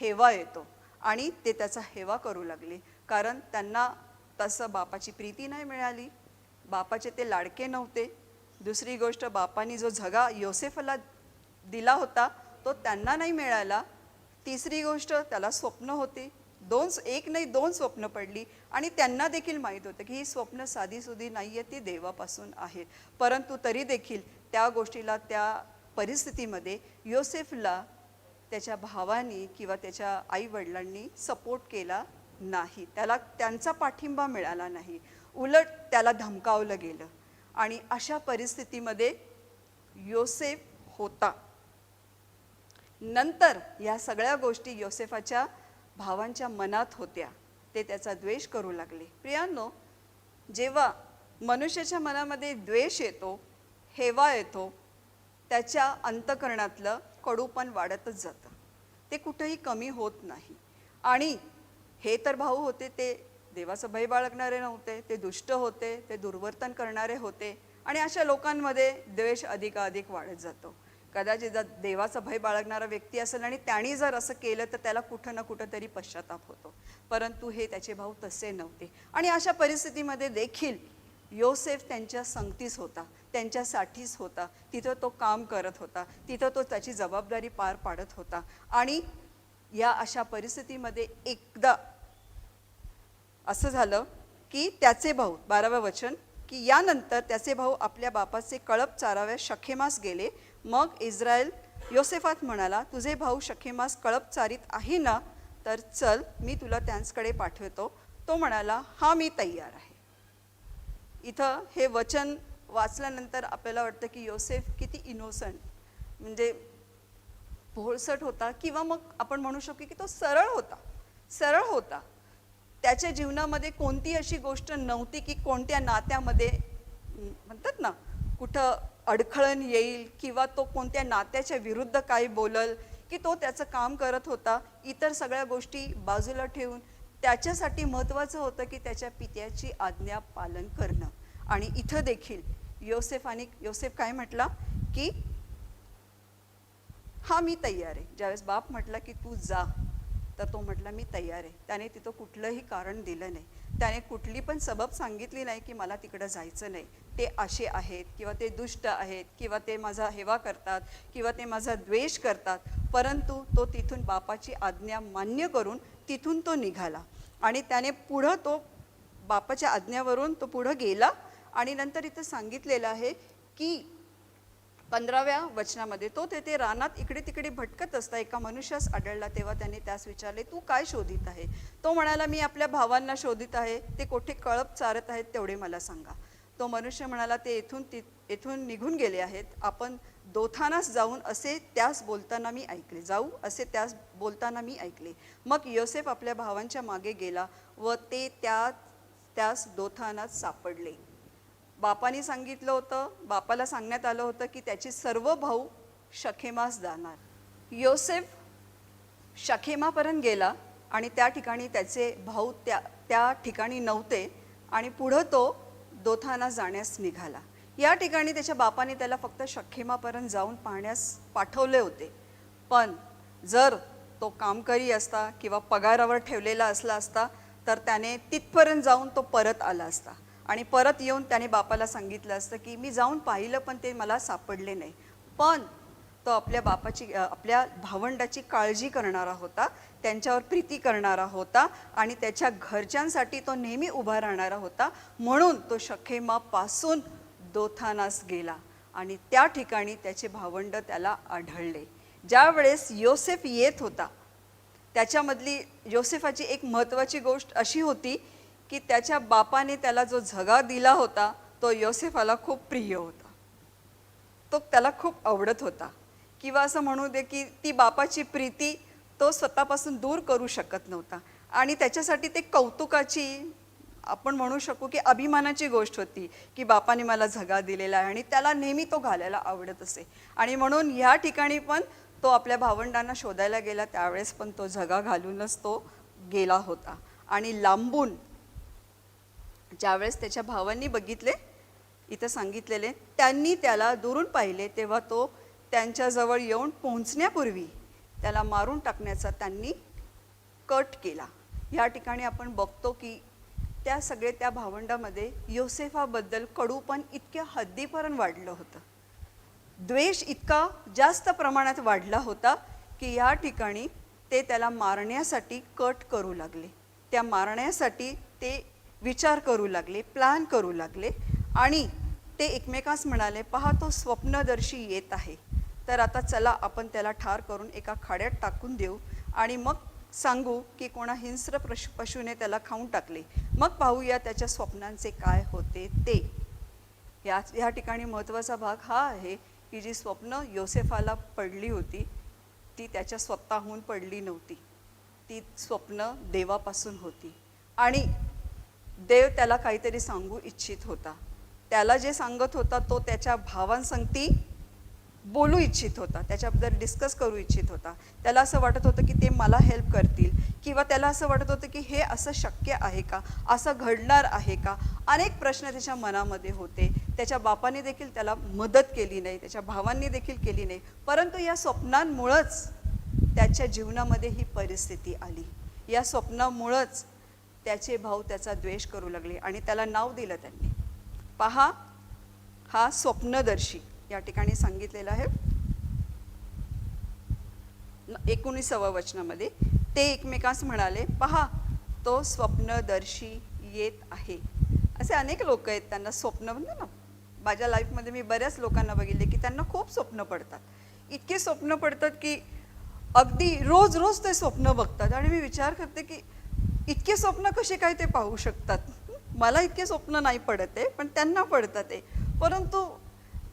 हेवा येतो. आणि ते त्याचा हेवा करू लागले, कारण त्यांना तसं बापाची प्रीती नाही मिळाली, बापाचे ते लाडके नव्हते. दुसरी गोष्ट, बापानी जो झगा योसेफला दिला होता तो त्यांना नाही मिळाला. तिसरी गोष्ट, त्याला स्वप्न होती, एक नाही दोन स्वप्न पडली आणि त्यांना देखील माहीत होतं की ही स्वप्न साधीसुधी नाही आहे, ती देवापासून आहेत. परंतु तरी देखील त्या गोष्टीला, त्या परिस्थितीमध्ये योसेफला त्याच्या भावानी किंवा त्याच्या आईवडिलांनी सपोर्ट केला नाही, त्याला त्यांचा पाठिंबा मिळाला नाही, उलट त्याला धमकावलं गेलं. आणि अशा परिस्थितीमध्ये योसेफ होता. नंतर या सगळ्या गोष्टी योसेफाच्या भावांच्या मनात होत्या, ते त्याचा द्वेष करू लागले. प्रियांनो, जेव्हा मनुष्याच्या मनामध्ये द्वेष येतो, हेवा येतो, त्याच्या अंतःकरणातलं कडूपण वाढतच जातं, ते कुठेही कमी होत नाही. आणि हे तर भाऊ होते, ते देवाचं भय बाळगणारे नव्हते, ते दुष्ट होते, ते दुर्वर्तन करणारे होते. आणि अशा लोकांमध्ये द्वेष अधिकाधिक वाढत जातो. कदाचित जर देवाचा भय बाळगणारा व्यक्ती असेल आणि त्याने जर असं केलं तर त्याला कुठं ना कुठं तरी पश्चाताप होतो, परंतु हे त्याचे भाऊ तसे नव्हते. आणि अशा परिस्थितीमध्ये देखील योसेफ त्यांच्या संगतीस होता, त्यांच्यासाठीच होता, तिथं तो काम करत होता, तिथं तो त्याची जबाबदारी पार पाडत होता. आणि या अशा परिस्थितीमध्ये एकदा असं झालं की त्याचे भाऊ, 12वं वचन, की यानंतर त्याचे भाऊ आपल्या बापाचे कळप चाराव्या शखेमास गेले. मग इस्रायल योसेफात म्हणाला, तुझे भाऊ शखेमास कळप चारीत आहे ना, तर चल, मी तुला त्यांच्याकडे पाठवतो. तो म्हणाला, हा, मी तयार आहे. इथं हे वचन वाचल्यानंतर आपल्याला वाटतं की योसेफ किती इनोसंट, म्हणजे भोळसट होता, किंवा मग आपण म्हणू शकतो की तो सरळ होता. त्याच्या जीवनामध्ये कोणती अशी गोष्ट नव्हती की कोणत्या नात्यामध्ये म्हणतात ना कुठं अडखळण येईल, किंवा तो कोणत्या नात्याच्या विरुद्ध काही बोलल, की तो त्याचं काम करत होता. इतर सगळ्या गोष्टी बाजूला ठेवून त्याच्यासाठी महत्त्वाचं होतं की त्याच्या पित्याची आज्ञा पालन करणं. आणि इथं देखील योसेफ काय म्हटला की हा, मी तयार आहे. ज्यावेळेस बाप म्हटला की तू जा, तर तो म्हटला मी तयार आहे. त्याने तिथं कुठलंही कारण दिलं नाही, त्याने कुठली पण सबब सांगितली नाही की मला तिकडं जायचं नाही, ते असे आहेत, किंवा ते दुष्ट आहेत, किंवा ते माझा हेवा करतात, किंवा ते माझा द्वेष करतात. परंतु तो तिथून बापाची आज्ञा मान्य करून तिथून तो निघाला. आणि त्याने पुढं तो बापाच्या आज्ञावरून तो पुढं गेला. आणि नंतर इथं सांगितलेलं आहे की 15व्या वचनामध्ये तो तेथे रानात इकडे तिकडे भटकत असता एका मनुष्यास आढळला. तेव्हा त्याने त्यास विचारले, तू काय शोधित आहे? तो म्हणाला, मी आपल्या भावांना शोधित आहे, ते कोठे कळप चारत आहेत तेवढे मला सांगा. तो मनुष्य म्हणाला, ते येथून निघून गेले आहेत, आपण दोथानास जाऊन असे त्यास बोलताना मी ऐकले, जाऊ असे त्यास बोलताना मी ऐकले. मग योसेफ आपल्या भावांच्या मागे गेला व ते त्यास दोथानात सापडले. बापाने सांगितलं होतं, बापाला सांगण्यात आलं होतं की त्याचे सर्व भाऊ शखेमास जाणार. योसेफ शखेमापर्यंत गेला आणि त्या ठिकाणी त्याचे भाऊ त्या ठिकाणी नव्हते आणि पुढं तो दोथानास जाण्यास निघाला. या ठिकाणी त्याच्या बापाने त्याला फक्त शखेमापर्यंत जाऊन पाहण्यास पाठवले होते. पण जर तो कामकरी असता किंवा पगारावर ठेवलेला असला असता तर त्याने तिथपर्यंत जाऊन तो परत आला असता आणि परत येऊन त्याने बापाला सांगितलं असतं की मी जाऊन पाहिलं पण ते मला सापडले नाही. पण तो आपल्या भावंडाची काळजी करणारा होता, त्यांच्यावर प्रीती करणारा होता आणि त्याच्या घरच्यांसाठी तो नेहमी उभा राहणारा होता. म्हणून तो शखेमापासून दोथानास गेला आणि त्या ठिकाणी त्याचे भावंड त्याला आढळले. ज्या वेळेस योसेफ येत होता त्याच्यामधली योसेफाची एक महत्त्वाची गोष्ट अशी होती की त्याच्या बापाने त्याला जो झगा दिला होता तो योसेफाला खूप प्रिय होता, तो त्याला खूप आवडत होता. किंवा असं म्हणू दे की ती बापाची प्रीती तो स्वतःपासून दूर करू शकत नव्हता आणि त्याच्यासाठी ते कौतुकाची, आपण म्हणू शकू की अभिमानाची गोष्ट होती की बापाने मला झगा दिलेला आहे आणि त्याला नेहमी तो घालायला आवडत असे. आणि म्हणून ह्या ठिकाणी पण तो आपल्या भावंडांना शोधायला गेला, त्यावेळेस पण तो झगा घालूनच तो गेला होता. आणि लांबून ज्यावेळेस त्याच्या भावांनी बघितले, इथं सांगितलेले, त्यांनी त्याला दुरून पाहिले तेव्हा तो त्यांच्याजवळ येऊन पोहोचण्यापूर्वी त्याला मारून टाकण्याचा त्यांनी कट केला. ह्या ठिकाणी आपण बघतो की त्या भावंडामध्ये योसेफाबद्दल कडूपण इतक्या हद्दीपर्यंत वाढलं होतं, द्वेष इतका जास्त प्रमाणात वाढला होता की या ठिकाणी ते त्याला मारण्यासाठी कट करू लागले, त्या मारण्यासाठी ते विचार करू लागले, प्लॅन करू लागले. आणि ते एकमेकांस म्हणाले, पहा तो स्वप्नदर्शी येत आहे, तर आता चला आपण त्याला ठार करून एका खाड्यात टाकून देऊ आणि मग सांगू की कोणा हिंस्र पशुने त्याला खाऊन टाकले, मग पाहूया त्याच्या स्वप्नांचे काय होते ते. या ठिकाणी महत्त्वाचा भाग हा आहे की जी स्वप्न योसेफाला पडली होती ती त्याच्या स्वतःहून पडली नव्हती, ती स्वप्न देवापासून होती आणि देव त्याला काहीतरी सांगू इच्छित होता. त्याला जे सांगत होता तो त्याच्या भावांसंगती बोलू इच्छित होता, त्याच्याबद्दल डिस्कस करू इच्छित होता. त्याला असं वाटत होतं की ते मला हेल्प करतील किंवा त्याला असं वाटत होतं की हे असं शक्य आहे का, असं घडणार आहे का. अनेक प्रश्न त्याच्या मनामध्ये होते. त्याच्या बापाने देखील त्याला मदत केली नाही, त्याच्या भावांनी देखील केली नाही. परंतु या स्वप्नांमुळंच त्याच्या जीवनामध्ये ही परिस्थिती आली. या स्वप्नामुळंच त्याचे भाऊ त्याचा द्वेष करू लागले आणि त्याला नाव दिलं त्यांनी. पहा, हा स्वप्नदर्शी या ठिकाणी सांगितलेलं आहे 19व्या वचनामध्ये. ते एकमेकांस म्हणाले, पहा तो स्वप्नदर्शी येत आहे. असे अनेक लोक आहेत, त्यांना स्वप्न म्हणजे ना, माझ्या लाईफमध्ये मी बऱ्याच लोकांना बघितले की त्यांना खूप स्वप्न पडतात, इतके स्वप्न पडतात की अगदी रोज रोज ते स्वप्न बघतात. आणि मी विचार करते की इतके स्वप्न कसे काय ते पाहू शकतात. मला इतके स्वप्न नाही पडत आहे, पण त्यांना पडतात ते. परंतु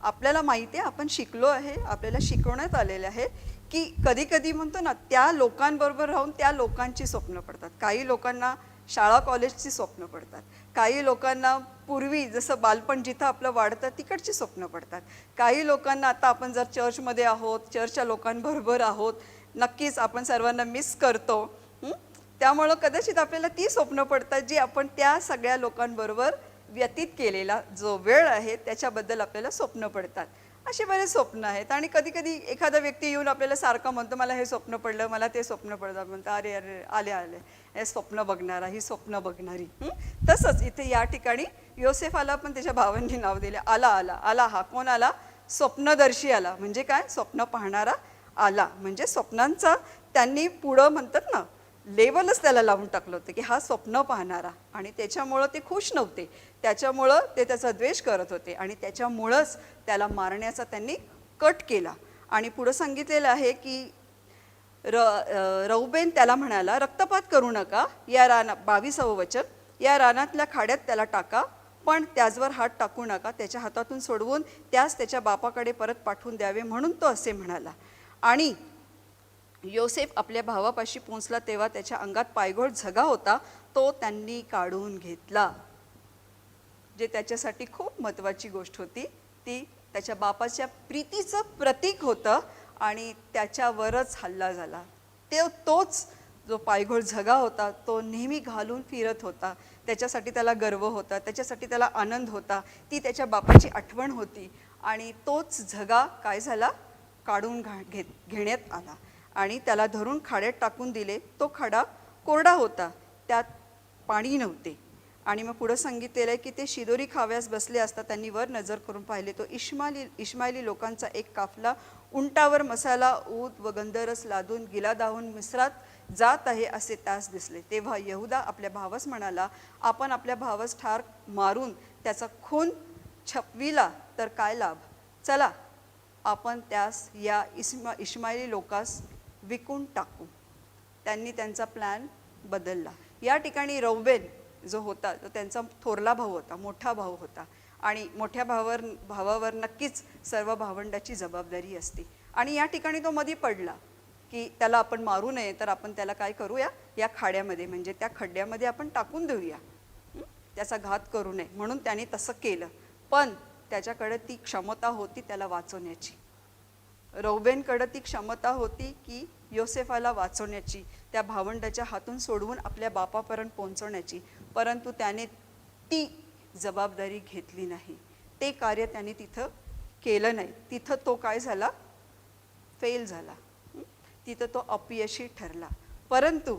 आपल्याला माहिती आहे, आपण शिकलो आहे, आपल्याला शिकवण्यात आलेलं आहे की कधी कधी म्हणतो ना, त्या लोकांबरोबर राहून त्या लोकांची स्वप्न पडतात. काही लोकांना शाळा कॉलेजची स्वप्न पडतात, काही लोकांना पूर्वी जसं बालपण जिथं आपलं वाढतं तिकडची स्वप्न पडतात, काही लोकांना आता आपण जर चर्चमध्ये आहोत, चर्चच्या लोकांबरोबर आहोत, नक्कीच आपण सर्वांना मिस करतो. त्यामुळं कदाचित आपल्याला ती स्वप्न पडतात जी आपण त्या सगळ्या लोकांबरोबर व्यतीत केलेला जो वेळ आहे त्याच्याबद्दल आपल्याला स्वप्न पडतात. असे बरेच स्वप्न आहेत. आणि कधी कधी एखादा व्यक्ती येऊन आपल्याला सारखं म्हणतो, मला हे स्वप्न पडलं, मला ते स्वप्न पडलं, म्हणतं अरे अरे आले आले हे स्वप्न बघणारा, ही स्वप्न बघणारी. तसंच इथे या ठिकाणी योसेफाला पण त्याच्या भावांनी नाव दिले. आला आला आला, हा कोण आला? स्वप्नदर्शी आला. म्हणजे काय? स्वप्न पाहणारा आला. म्हणजे स्वप्नांचा त्यांनी पुढं म्हणतात ना, लेवलच त्याला लावून टाकलं होतं की हा स्वप्न पाहणारा. आणि त्याच्यामुळं ते खुश नव्हते, त्याच्यामुळं ते त्याचा द्वेष करत होते आणि त्याच्यामुळंच त्याला मारण्याचा त्यांनी कट केला. आणि पुढं सांगितलेलं आहे की रौबेन त्याला म्हणाला, रक्तपात करू नका, या 22वं वचन, या रानातल्या खाड्यात त्याला टाका, पण त्याचवर हात टाकू नका, त्याच्या हातातून सोडवून त्यास त्याच्या बापाकडे परत पाठवून द्यावे म्हणून तो असे म्हणाला. आणि योसेफ आपल्या भावापाशी पोहोचला तेव्हा त्याच्या अंगात पायघोळ झगा होता, तो त्यांनी काढून घेतला. जे त्याच्यासाठी खूप महत्त्वाची गोष्ट होती, ती त्याच्या बापाच्या प्रीतीचं प्रतीक होतं आणि त्याच्यावरच हल्ला झाला. तोच जो पायघोळ झगा होता तो नेहमी घालून फिरत होता. त्याच्यासाठी त्याला गर्व होता, त्याच्यासाठी त्याला आनंद होता, ती त्याच्या बापाची आठवण होती. आणि तोच झगा काय झाला, काढून घेण्यात आला आणि त्याला धरून खाड्यात टाकून दिले. तो खाडा कोरडा होता, त्यात पाणी नव्हते. आणि मग पुढं सांगितलेलं आहे की ते शिदोरी खाव्यास बसले असता त्यांनी वर नजर करून पाहिले, तो इश्माईली लोकांचा एक काफला उंटावर मसाला, ऊद व गंधरस लादून गिलादाहून मिस्रात जात आहे असे त्यास दिसले. तेव्हा यहुदा आपल्या भावास म्हणाला, आपण आपल्या भावास ठार मारून त्याचा खून छपविला तर काय लाभ? चला आपण त्यास या इश्माईली लोकास विकून टाकू. त्यांनी त्यांचा प्लॅन बदलला. या ठिकाणी रौबेन जो होता तो त्यांचा थोरला भाऊ होता, मोठा भाऊ होता. आणि मोठ्या भावावर नक्कीच सर्व भावंडाची जबाबदारी असते. आणि या ठिकाणी तो मधी पडला की त्याला आपण मारू नये, तर आपण त्याला काय करूया, या खाड्यामध्ये म्हणजे त्या खड्ड्यामध्ये आपण टाकून देऊया, त्याचा घात करू नये. म्हणून त्याने तसं केलं. पण त्याच्याकडे ती क्षमता होती त्याला वाचवण्याची. रौबेनकडे ती क्षमता होती की योसेफाला वाचवण्याची, त्या भावंडाच्या हातून सोडवून आपल्या बापापर्यंत पोहोचवण्याची. परंतु त्याने ती जबाबदारी घेतली नाही, ते कार्य त्याने तिथं केलं नाही. तिथं तो काय झाला, फेल झाला, तिथं तो अपयशी ठरला. परंतु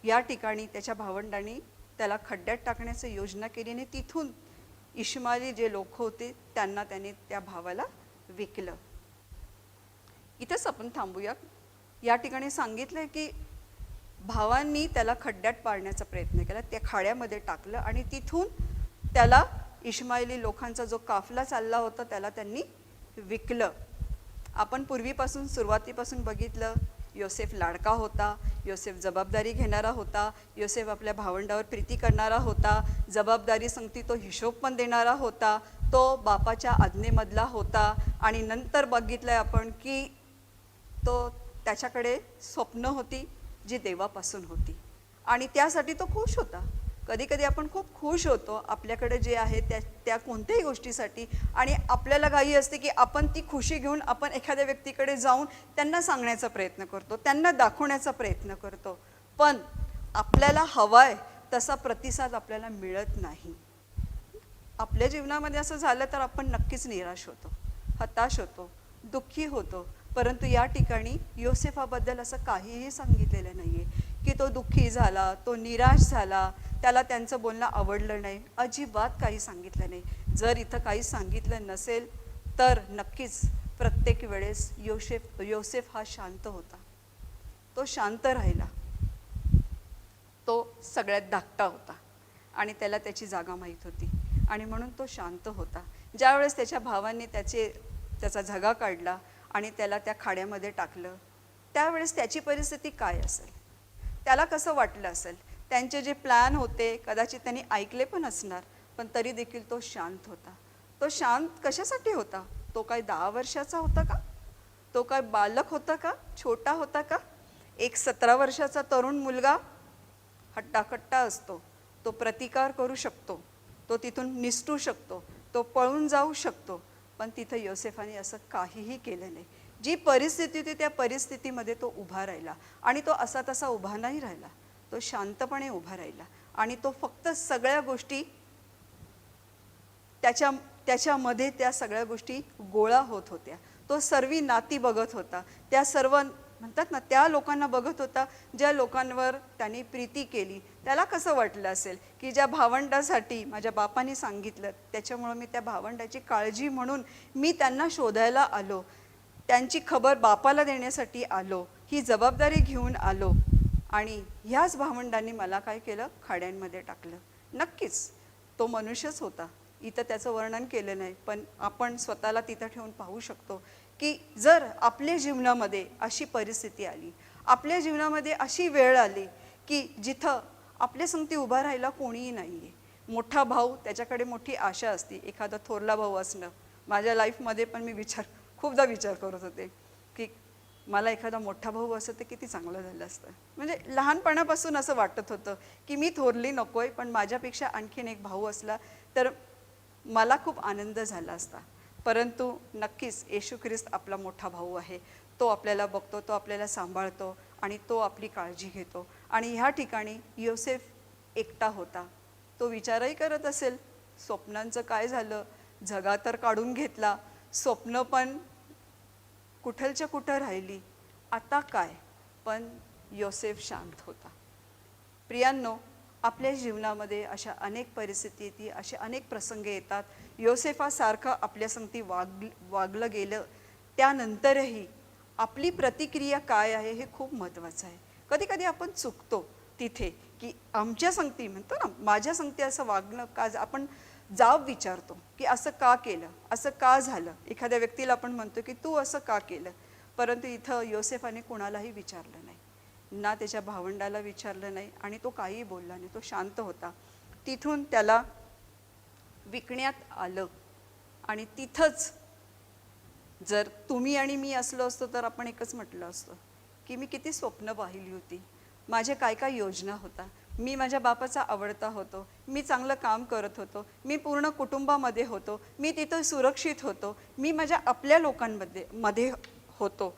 या ठिकाणी त्याच्या भावंडांनी त्याला खड्ड्यात टाकण्याची योजना केली आणि तिथून इश्माईली जे लोक होते त्यांना त्याने त्या भावाला विकलं. इथंच आपण थांबूया. या ठिकाणी सांगितलं की भावांनी त्याला खड्ड्यात पाडण्याचा प्रयत्न केला, त्या खाड्यामध्ये टाकलं आणि तिथून त्याला इश्माईली लोकांचा जो काफला चालला होता त्याला त्यांनी विकलं. आपण पूर्वीपासून सुरुवातीपासून बघितलं, योसेफ लाडका होता, योसेफ जबाबदारी घेणारा होता, योसेफ आपल्या भावंडावर प्रीती करणारा होता, जबाबदारी संगती तो हिशोब पण देणारा होता, तो बापाच्या आज्ञेमधला होता. आणि नंतर बघितलंय आपण की तो त्याच्याकडे स्वप्न होती जी देवापासून होती आणि त्यासाठी तो खुश होता. कधी कधी आपण खूप खुश होतो आपल्याकडे जे आहे त्या कोणत्याही गोष्टीसाठी, आणि आपल्याला घाई असते की आपण ती खुशी घेऊन आपण एखाद्या व्यक्तीकडे जाऊन त्यांना सांगण्याचा प्रयत्न करतो, त्यांना दाखवण्याचा प्रयत्न करतो. पण आपल्याला हवाय तसा प्रतिसाद आपल्याला मिळत नाही. आपल्या जीवनामध्ये असं झालं तर आपण नक्कीच निराश होतो, हताश होतो, दुःखी होतो. परंतु या ठिकाणी योसेफाबद्दल असं काहीही सांगितलेलं नाही आहे की तो दुःखी झाला, तो निराश झाला, त्याला त्यांचं बोलणं आवडलं नाही, अजिबात काही सांगितलं नाही. जर इथं काही सांगितलं नसेल तर नक्कीच प्रत्येक वेळेस योसेफ हा शांत होता, तो शांत राहिला, तो सगळ्यात धाकटा होता आणि त्याला त्याची जागा माहीत होती आणि म्हणून तो शांत होता. ज्यावेळेस त्याच्या भावांनी त्याचा झगा काढला आणि त्याला त्या खाड्यामध्ये टाकलं, त्यावेळेस त्याची परिस्थिती काय असेल, त्याला कसं वाटलं असेल. त्यांचे जे प्लॅन होते कदाचित त्यांनी ऐकले पण असणार, पण तरी देखील तो शांत होता. तो शांत कशासाठी होता? तो काय 10 वर्षाचा होता का? तो काय बालक होता का? छोटा होता का? एक 17 वर्षाचा तरुण मुलगा हट्टाकट्टा असतो, तो प्रतिकार करू शकतो, तो तिथून निसटू शकतो, तो पळून जाऊ शकतो. पण तिथं योसेफाने असं काहीही केलं नाही. जी परिस्थिती होती त्या परिस्थितीमध्ये तो उभा राहिला आणि तो असा तसा उभा नाही राहिला, तो शांतपणे उभा राहिला आणि तो फक्त सगळ्या गोष्टी त्याच्यामध्ये त्या सगळ्या गोष्टी गोळा होत होत्या. तो सर्व नाती बघत होता, त्या सर्व म्हणतात ना त्या लोकांना बघत होता ज्या लोकांवर त्याने प्रीती केली. त्याला कसं वाटलं असेल की ज्या भावंडासाठी माझ्या बापाने सांगितलं त्याच्यामुळं मी त्या भावंडाची काळजी म्हणून मी त्यांना शोधायला आलो, त्यांची खबर बापाला देण्यासाठी आलो, ही जबाबदारी घेऊन आलो आणि ह्याच भावंडांनी मला काय केलं, खाड्यांमध्ये टाकलं. नक्कीच तो मनुष्यच होता, इथं त्याचं वर्णन केलं नाही, पण आपण स्वतःला तिथं ठेवून पाहू शकतो की जर आपल्या जीवनामध्ये अशी परिस्थिती आली, आपल्या जीवनामध्ये अशी वेळ आली की जिथं आपल्या संगती उभा राहायला कोणीही नाही आहे, मोठा भाऊ त्याच्याकडे मोठी आशा असते, एखादा थोरला भाऊ असणं. माझ्या लाईफमध्ये पण मी खूपदा विचार करत होते की मला एखादा मोठा भाऊ असं तर किती चांगलं झालं असतं. म्हणजे लहानपणापासून असं वाटत होतं की मी थोरली नकोय, पण माझ्यापेक्षा आणखीन एक भाऊ असला तर मला खूप आनंद झाला असता. परंतु नक्कीच येशू ख्रिस्त आपला मोठा भाऊ आहे. तो आपल्याला बघतो, तो आपल्याला सांभाळतो आणि तो आपली काळजी घेतो. आणि ह्या ठिकाणी योसेफ एकटा होता. तो विचारही करत असेल, स्वप्नांचं काय झालं, जगा तर काढून घेतला, स्वप्न पण कुठलच्या कुठं राहिली, आता काय. पण योसेफ शांत होता. प्रियांनो, आपल्या जीवनामध्ये अशा अनेक परिस्थिती येते, असे अनेक प्रसंग येतात. योसेफासारखं आपल्या संगती वागलं गेलं त्यानंतरही आपली प्रतिक्रिया काय आहे हे खूप महत्त्वाचं आहे. कधी कधी आपण चुकतो तिथे की आमच्या संगती म्हणतो ना, माझ्या संगती असं वागणं का, आपण जाब विचारतो की असं का केलं, असं का झालं. एखाद्या व्यक्तीला आपण म्हणतो की तू असं का केलं. परंतु इथं योसेफाने कोणालाही विचारलं नाही, ना त्याच्या भावंडाला विचारलं नाही आणि तो काहीही बोलला नाही. तो शांत होता. तिथून त्याला विकण्यात आलं आणि तिथंच जर तुम्ही आणि मी असलो असतो तर आपण एकच म्हटलं असतं की मी किती स्वप्न पाहिली होती, माझे काय काय योजना होता, मी माझ्या बापाचा आवडता होतो, मी चांगलं काम करत होतो, मी पूर्ण कुटुंबामध्ये होतो, मी तिथं सुरक्षित होतो, मी माझ्या आपल्या लोकांमध्ये होतो.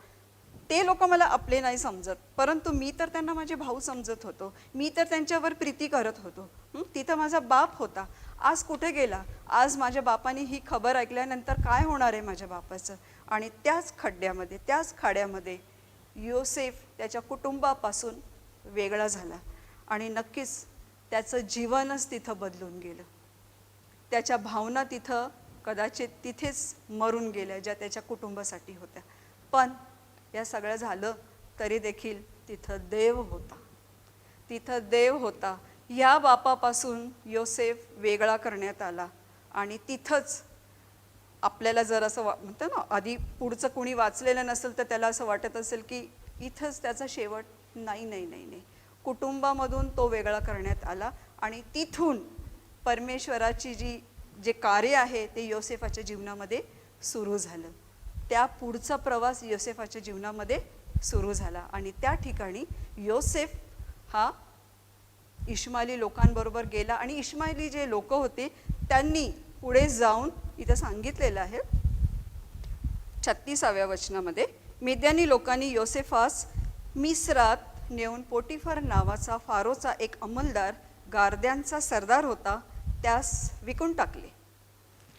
ते लोक मला आपले नाही समजत, परंतु मी तर त्यांना माझे भाऊ समजत होतो, मी तर त्यांच्यावर प्रीती करत होतो. तिथं माझा बाप होता. आज कुठे गेला. आज माझ्या बापाने ही खबर ऐकल्यानंतर काय होणार आहे माझ्या बापाचं. आणि त्याच खड्ड्यामध्ये, त्याच खाड्यामध्ये योसेफ त्याच्या कुटुंबापासून वेगळा झाला आणि नक्कीच त्याचं जीवनच तिथं बदलून गेलं. त्याच्या भावना तिथं कदाचित तिथेच मरून गेल्या ज्या त्याच्या कुटुंबासाठी होत्या. पण या सगळं झालं तरी देखील तिथं देव होता. तिथं देव होता. या बापापासून योसेफ वेगळा करण्यात आला आणि तिथंच आपल्याला जर असं म्हणतं ना, आधी पुढचं कोणी वाचलेलं नसेल तर त्याला असं वाटत असेल की इथंच त्याचा शेवट. नाही नाही नाही नाही, कुटुंबामधून तो वेगळा करण्यात आला आणि तिथून परमेश्वराची जे कार्य आहे ते योसेफाच्या जीवनामध्ये सुरू झालं. त्या पुढचा प्रवास योसेफाच्या जीवनामध्ये सुरू झाला आणि त्या ठिकाणी योसेफ हा इश्माएली लोकांबरोबर गेला आणि इश्माएली जे लोक होते त्यांनी पुढे जाऊन इथं सांगितलेलं आहे 36व्या वचनामध्ये, मिद्यानी लोकांनी योसेफास मिस्रात नेऊन पोटिफर नावाचा फारोचा एक अंमलदार, गारद्यांचा सरदार होता, त्यास विकून टाकले.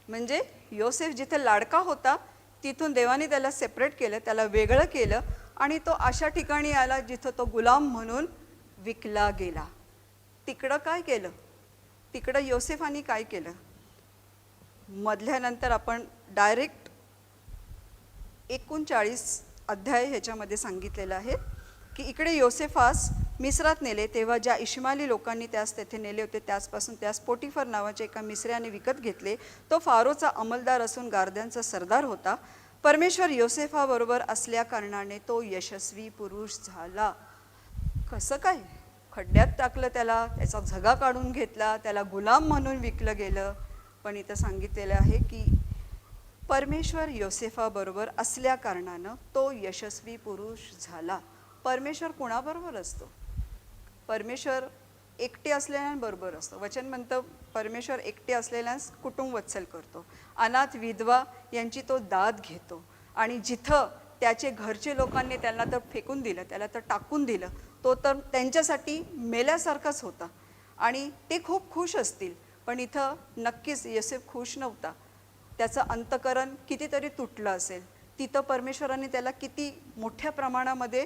म्हणजे योसेफ जिथे लाडका होता तिथून देवाने त्याला सेपरेट केलं, त्याला वेगळं केलं आणि तो अशा ठिकाणी आला जिथं तो गुलाम म्हणून विकला गेला. तिकडं काय केलं, तिकडं योसेफाने काय केलं. मधल्यानंतर आपण डायरेक्ट 39 अध्याय ह्याच्यामध्ये सांगितलेलं आहे की इकडे योसेफास मिस्रात नेले, तेव्हा ज्या इश्माएली लोकांनी त्यास तेथे नेले होते त्याचपासून त्यास पोटिफर नावाच्या एका मिस्र्याने विकत घेतले. तो फारोचा अंमलदार असून गारद्यांचा सरदार होता. परमेश्वर योसेफाबरोबर असल्या कारणाने तो यशस्वी पुरुष झाला. कसं काय, खड्ड्यात टाकलं त्याला, त्याचा झगा काढून घेतला, त्याला गुलाम म्हणून विकलं गेलं. पण इथं सांगितलेलं आहे की परमेश्वर योसेफाबरोबर असल्या कारणानं तो यशस्वी पुरुष झाला. परमेश्वर कुणाबरोबर असतो, परमेश्वर एकटे असलेल्यांबरोबर असतो. वचन म्हणतं परमेश्वर एकटे असलेल्यांस कुटुंब वत्सल करतो, अनाथ विधवा यांची तो दाद घेतो. आणि जिथं त्याचे घरचे लोकांनी त्यांना तर फेकून दिलं, त्याला तर टाकून दिलं, तो तर त्यांच्यासाठी मेल्यासारखाच होता आणि ते खूप खुश असतील. पण इथं नक्कीच योसेफ खुश नव्हता. त्याचं अंतकरण कितीतरी तुटलं असेल. तिथं परमेश्वराने त्याला किती मोठ्या प्रमाणामध्ये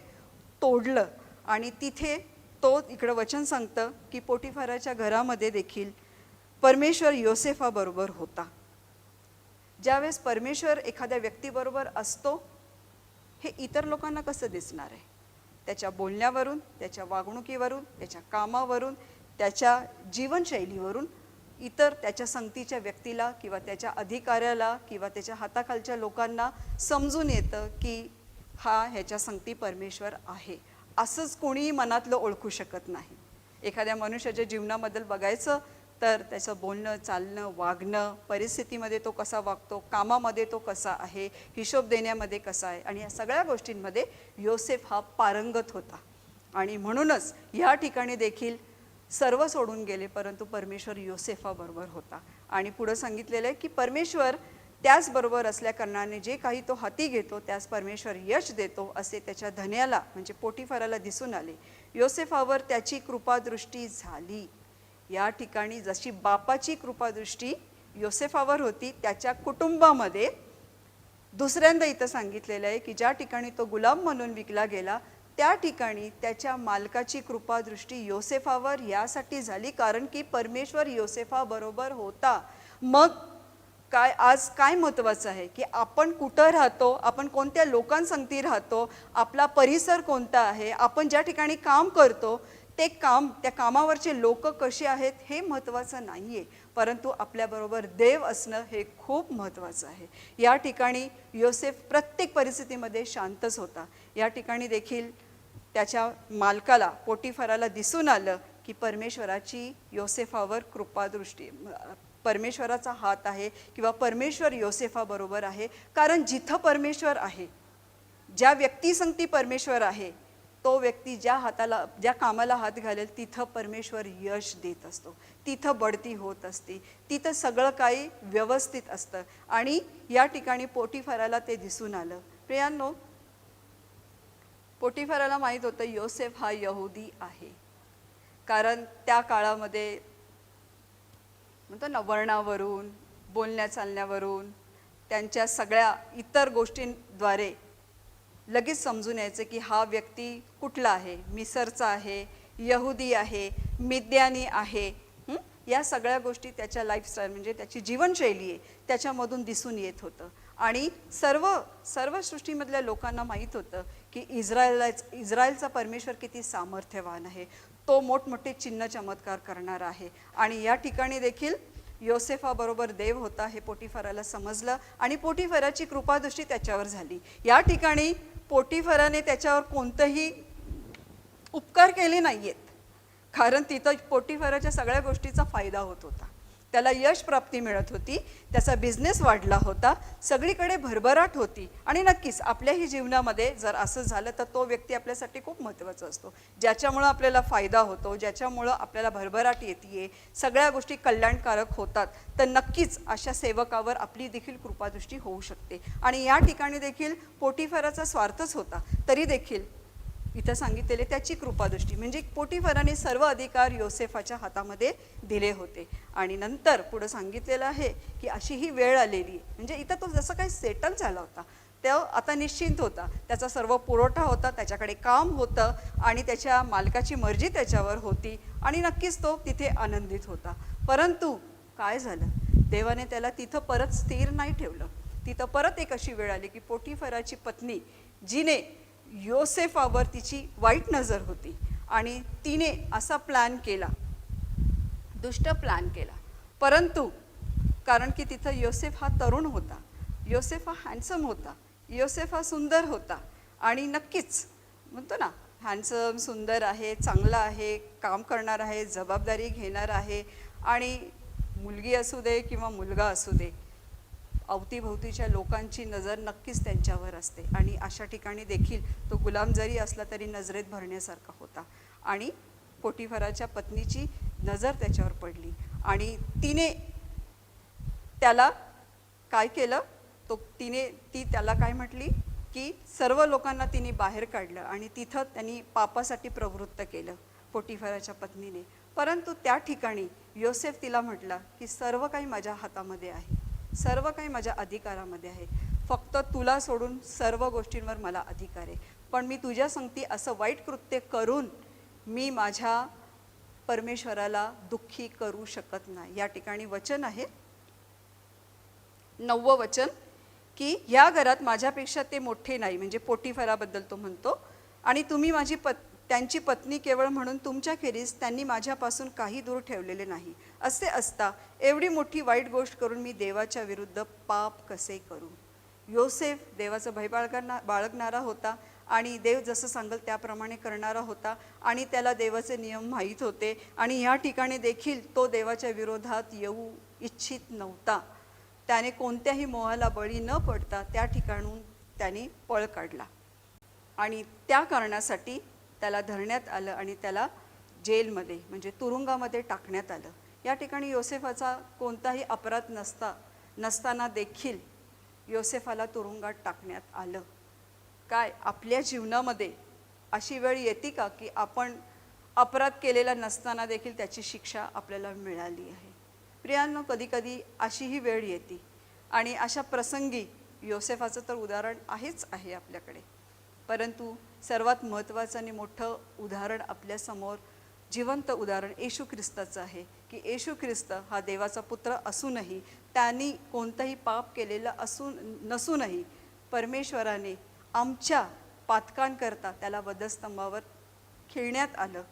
तोडलं आणि तिथे तो इकडं वचन सांगतं की पोटिफराच्या घरामध्ये देखील परमेश्वर योसेफाबरोबर होता. ज्यावेळेस परमेश्वर एखाद्या व्यक्तीबरोबर असतो हे इतर लोकांना कसं दिसणार आहे, त्याच्या बोलण्यावरून, त्याच्या वागणुकीवरून, त्याच्या कामावरून, त्याच्या जीवनशैलीवरून इतर त्याच्या संगतीच्या व्यक्तीला किंवा त्याच्या अधिकाऱ्याला किंवा त्याच्या हाताखालच्या लोकांना समजून येतं की हा ह्याच्या संगती परमेश्वर आहे. असंच कोणीही मनातलं ओळखू शकत नाही. एखाद्या मनुष्याच्या जीवनाबद्दल बघायचं तर त्याचं बोलणं, चालणं, वागणं, परिस्थितीमध्ये तो कसा वागतो, कामामध्ये तो कसा आहे, हिशोब देण्यामध्ये कसा आहे, आणि या सगळ्या गोष्टींमध्ये योसेफ हा पारंगत होता. आणि म्हणूनच ह्या ठिकाणी देखील सर्व सोडून गेले, परंतु परमेश्वर योसेफाबरोबर होता. आणि पुढं सांगितलेलं आहे की परमेश्वर त्याचबरोबर असल्या कारणाने जे काही तो हाती घेतो त्यास परमेश्वर यश देतो, असे त्याच्या धन्याला म्हणजे पोटिफराला दिसून आले. योसेफावर त्याची कृपादृष्टी झाली. या ठिकाणी जशी बापाची कृपादृष्टी योसेफावर होती, त्याच्या कुटुंबामध्ये दुसऱ्यांदा इथं सांगितलेलं आहे की ज्या ठिकाणी तो गुलाम म्हणून विकला गेला त्या ठिकाणी त्याच्या मालकाची कृपादृष्टी योसेफावर यासाठी झाली कारण की परमेश्वर योसेफाबरोबर होता. मग काय आज काय महत्त्वाचं आहे की आपण कुठं राहतो, आपण कोणत्या लोकांसंगती राहतो, आपला परिसर कोणता आहे, आपण ज्या ठिकाणी काम करतो ते काम, त्या कामावरचे लोक कसे आहेत हे महत्त्वाचं नाही आहे, परंतु आपल्याबरोबर देव असणं हे खूप महत्त्वाचं आहे. या ठिकाणी योसेफ प्रत्येक परिस्थितीमध्ये शांतच होता. या ठिकाणी देखील त्याच्या मालकाला पोटिफराला दिसून आलं की परमेश्वराची योसेफावर कृपादृष्टी, परमेश्वराचा हात आहे किंवा परमेश्वर योसेफाबरोबर आहे. कारण जिथं परमेश्वर आहे, ज्या व्यक्तीसंगती परमेश्वर आहे, तो व्यक्ती ज्या कामाला हात घालेल तिथं परमेश्वर यश देत असतो, तिथं बढती होत असते, तिथं सगळं काही व्यवस्थित असतं. आणि या ठिकाणी पोटिफराला ते दिसून आलं. प्रियांनो, पोटिफराला माहीत होतं योसेफ हा यहुदी आहे, कारण त्या काळामध्ये म्हणतो ना, वर्णावरून, बोलण्या चालण्यावरून, त्यांच्या सगळ्या इतर गोष्टींद्वारे लगेच समजून यायचं की हा व्यक्ती कुठला आहे, मिसरचा आहे, यहुदी आहे, मिद्यानी आहे. या सगळ्या गोष्टी त्याच्या लाईफस्टाईल म्हणजे त्याची जीवनशैली आहे त्याच्यामधून दिसून येत होतं. आणि सर्व सृष्टीमधल्या लोकांना माहीत होतं की इस्रायलचा परमेश्वर किती सामर्थ्यवान आहे, तो मोठमोठे चिन्ह चमत्कार करणार आहे. आणि या ठिकाणी देखील योसेफाबरोबर देव होता हे पोटिफराला समजलं आणि पोटिफराची कृपादृष्टी त्याच्यावर झाली. या ठिकाणी पोटिफराने त्याच्यावर कोणतेही उपकार केले नाही आहेत, कारण तिथं पोटिफराच्या सगळ्या गोष्टीचा फायदा होत होता. त्याला यश प्राप्ती मिळत होती, त्याचा बिझनेस वाढला होता, सगळीकडे भरभराट होती. आणि नक्कीच आपल्याही जीवनामध्ये जर असं झालं तर तो व्यक्ती आपल्यासाठी खूप महत्त्वाचा असतो, ज्याच्यामुळं आपल्याला फायदा होतो, ज्याच्यामुळं आपल्याला भरभराट येते, सगळ्या गोष्टी कल्याणकारक होतात. तर नक्कीच अशा सेवकावर आपली देखील कृपादृष्टी होऊ शकते. आणि या ठिकाणी देखील पोटिफराचा स्वार्थच होता, तरी देखील इथं सांगितलेले त्याची कृपादृष्टी म्हणजे पोटिफराने सर्व अधिकार योसेफाच्या हातामध्ये दिले होते. आणि नंतर पुढं सांगितलेलं आहे की अशी ही वेळ आलेली, म्हणजे इथं तो जसं काही सेटल झाला होता, तो आता निश्चिंत होता, त्याचा सर्व पुरवठा होता, त्याच्याकडे काम होतं आणि त्याच्या मालकाची मर्जी त्याच्यावर होती आणि नक्कीच तो तिथे आनंदित होता. परंतु काय झालं, देवाने त्याला तिथं परत स्थिर नाही ठेवलं. तिथं परत एक अशी वेळ आली की पोटिफराची पत्नी, जिने योसेफावर तिची वाईट नजर होती आणि तिने असा प्लॅन केला, दुष्ट प्लॅन केला. परंतु कारण की तिथं योसेफ हा तरुण होता, योसेफ हा हँडसम होता, योसेफ हा सुंदर होता आणि नक्कीच म्हणतो ना, हँडसम, सुंदर आहे, चांगला आहे, काम करणार आहे, जबाबदारी घेणार आहे. आणि मुलगी असू दे किंवा मुलगा असू दे, अवतीभोवतीच्या लोकांची नजर नक्कीच त्यांच्यावर असते. आणि अशा ठिकाणी देखील तो गुलाम जरी असला तरी नजरेत भरण्यासारखा होता. आणि पोटिफराच्या पत्नीची नजर त्याच्यावर पडली आणि तिने त्याला काय केलं, ती त्याला काय म्हटली की सर्व लोकांना तिने बाहेर काढलं आणि तिथं त्यांनी पापासाठी प्रवृत्त केलं पोटिफराच्या पत्नीने. परंतु त्या ठिकाणी योसेफ तिला म्हटला की सर्व काही माझ्या हातामध्ये आहे, सर्व काही माझ्या अधिकारामध्ये आहे, फक्त तुला सोडून सर्व गोष्टींवर मला अधिकार आहे. पण मी तुझ्या संगती असं वाईट कृत्य करून मी माझ्या परमेश्वराला दुःखी करू शकत नाही. या ठिकाणी वचन आहे 9वं वचन की ह्या घरात माझ्यापेक्षा ते मोठे नाही, म्हणजे पोटिफराबद्दल तो म्हणतो. आणि तुम्ही त्यांची पत्नी केवळ म्हणून तुमच्याखेरीज त्यांनी माझ्यापासून काही दूर ठेवलेले नाही. असे असता एवढी मोठी वाईट गोष्ट करून मी देवाच्या विरुद्ध पाप कसे करू. योसेफ देवाचं भय बाळगणारा होता आणि देव जसं सांगेल त्याप्रमाणे करणारा होता आणि त्याला देवाचे नियम माहीत होते आणि या ठिकाणी देखील तो देवाच्या विरोधात येऊ इच्छित नव्हता. त्याने कोणत्याही मोहाला बळी न पडता त्या ठिकाणून त्याने पळ काढला आणि त्या कारणासाठी त्याला धरण्यात आलं आणि त्याला जेलमध्ये म्हणजे तुरुंगामध्ये टाकण्यात आलं. या ठिकाणी योसेफाचा कोणताही अपराध नसताना देखील योसेफाला तुरुंगात टाकण्यात आलं. काय आपल्या जीवनामध्ये अशी वेळ येते का की आपण अपराध केलेला नसताना देखील त्याची शिक्षा आपल्याला मिळाली आहे? प्रियांनो, कधीकधी अशीही वेळ येते आणि अशा प्रसंगी योसेफाचं तर उदाहरण आहेच आहे आपल्याकडे, परंतु सर्वात महत्त्वाचं आणि मोठं उदाहरण आपल्यासमोर जिवंत उदाहरण येशू ख्रिस्ताचं आहे की येशू ख्रिस्त हा देवाचा पुत्र असूनही, त्यांनी कोणतंही पाप केलेलं नसूनही परमेश्वराने आमच्या पातकांकरता त्याला वधस्तंभावर खिळण्यात आलं,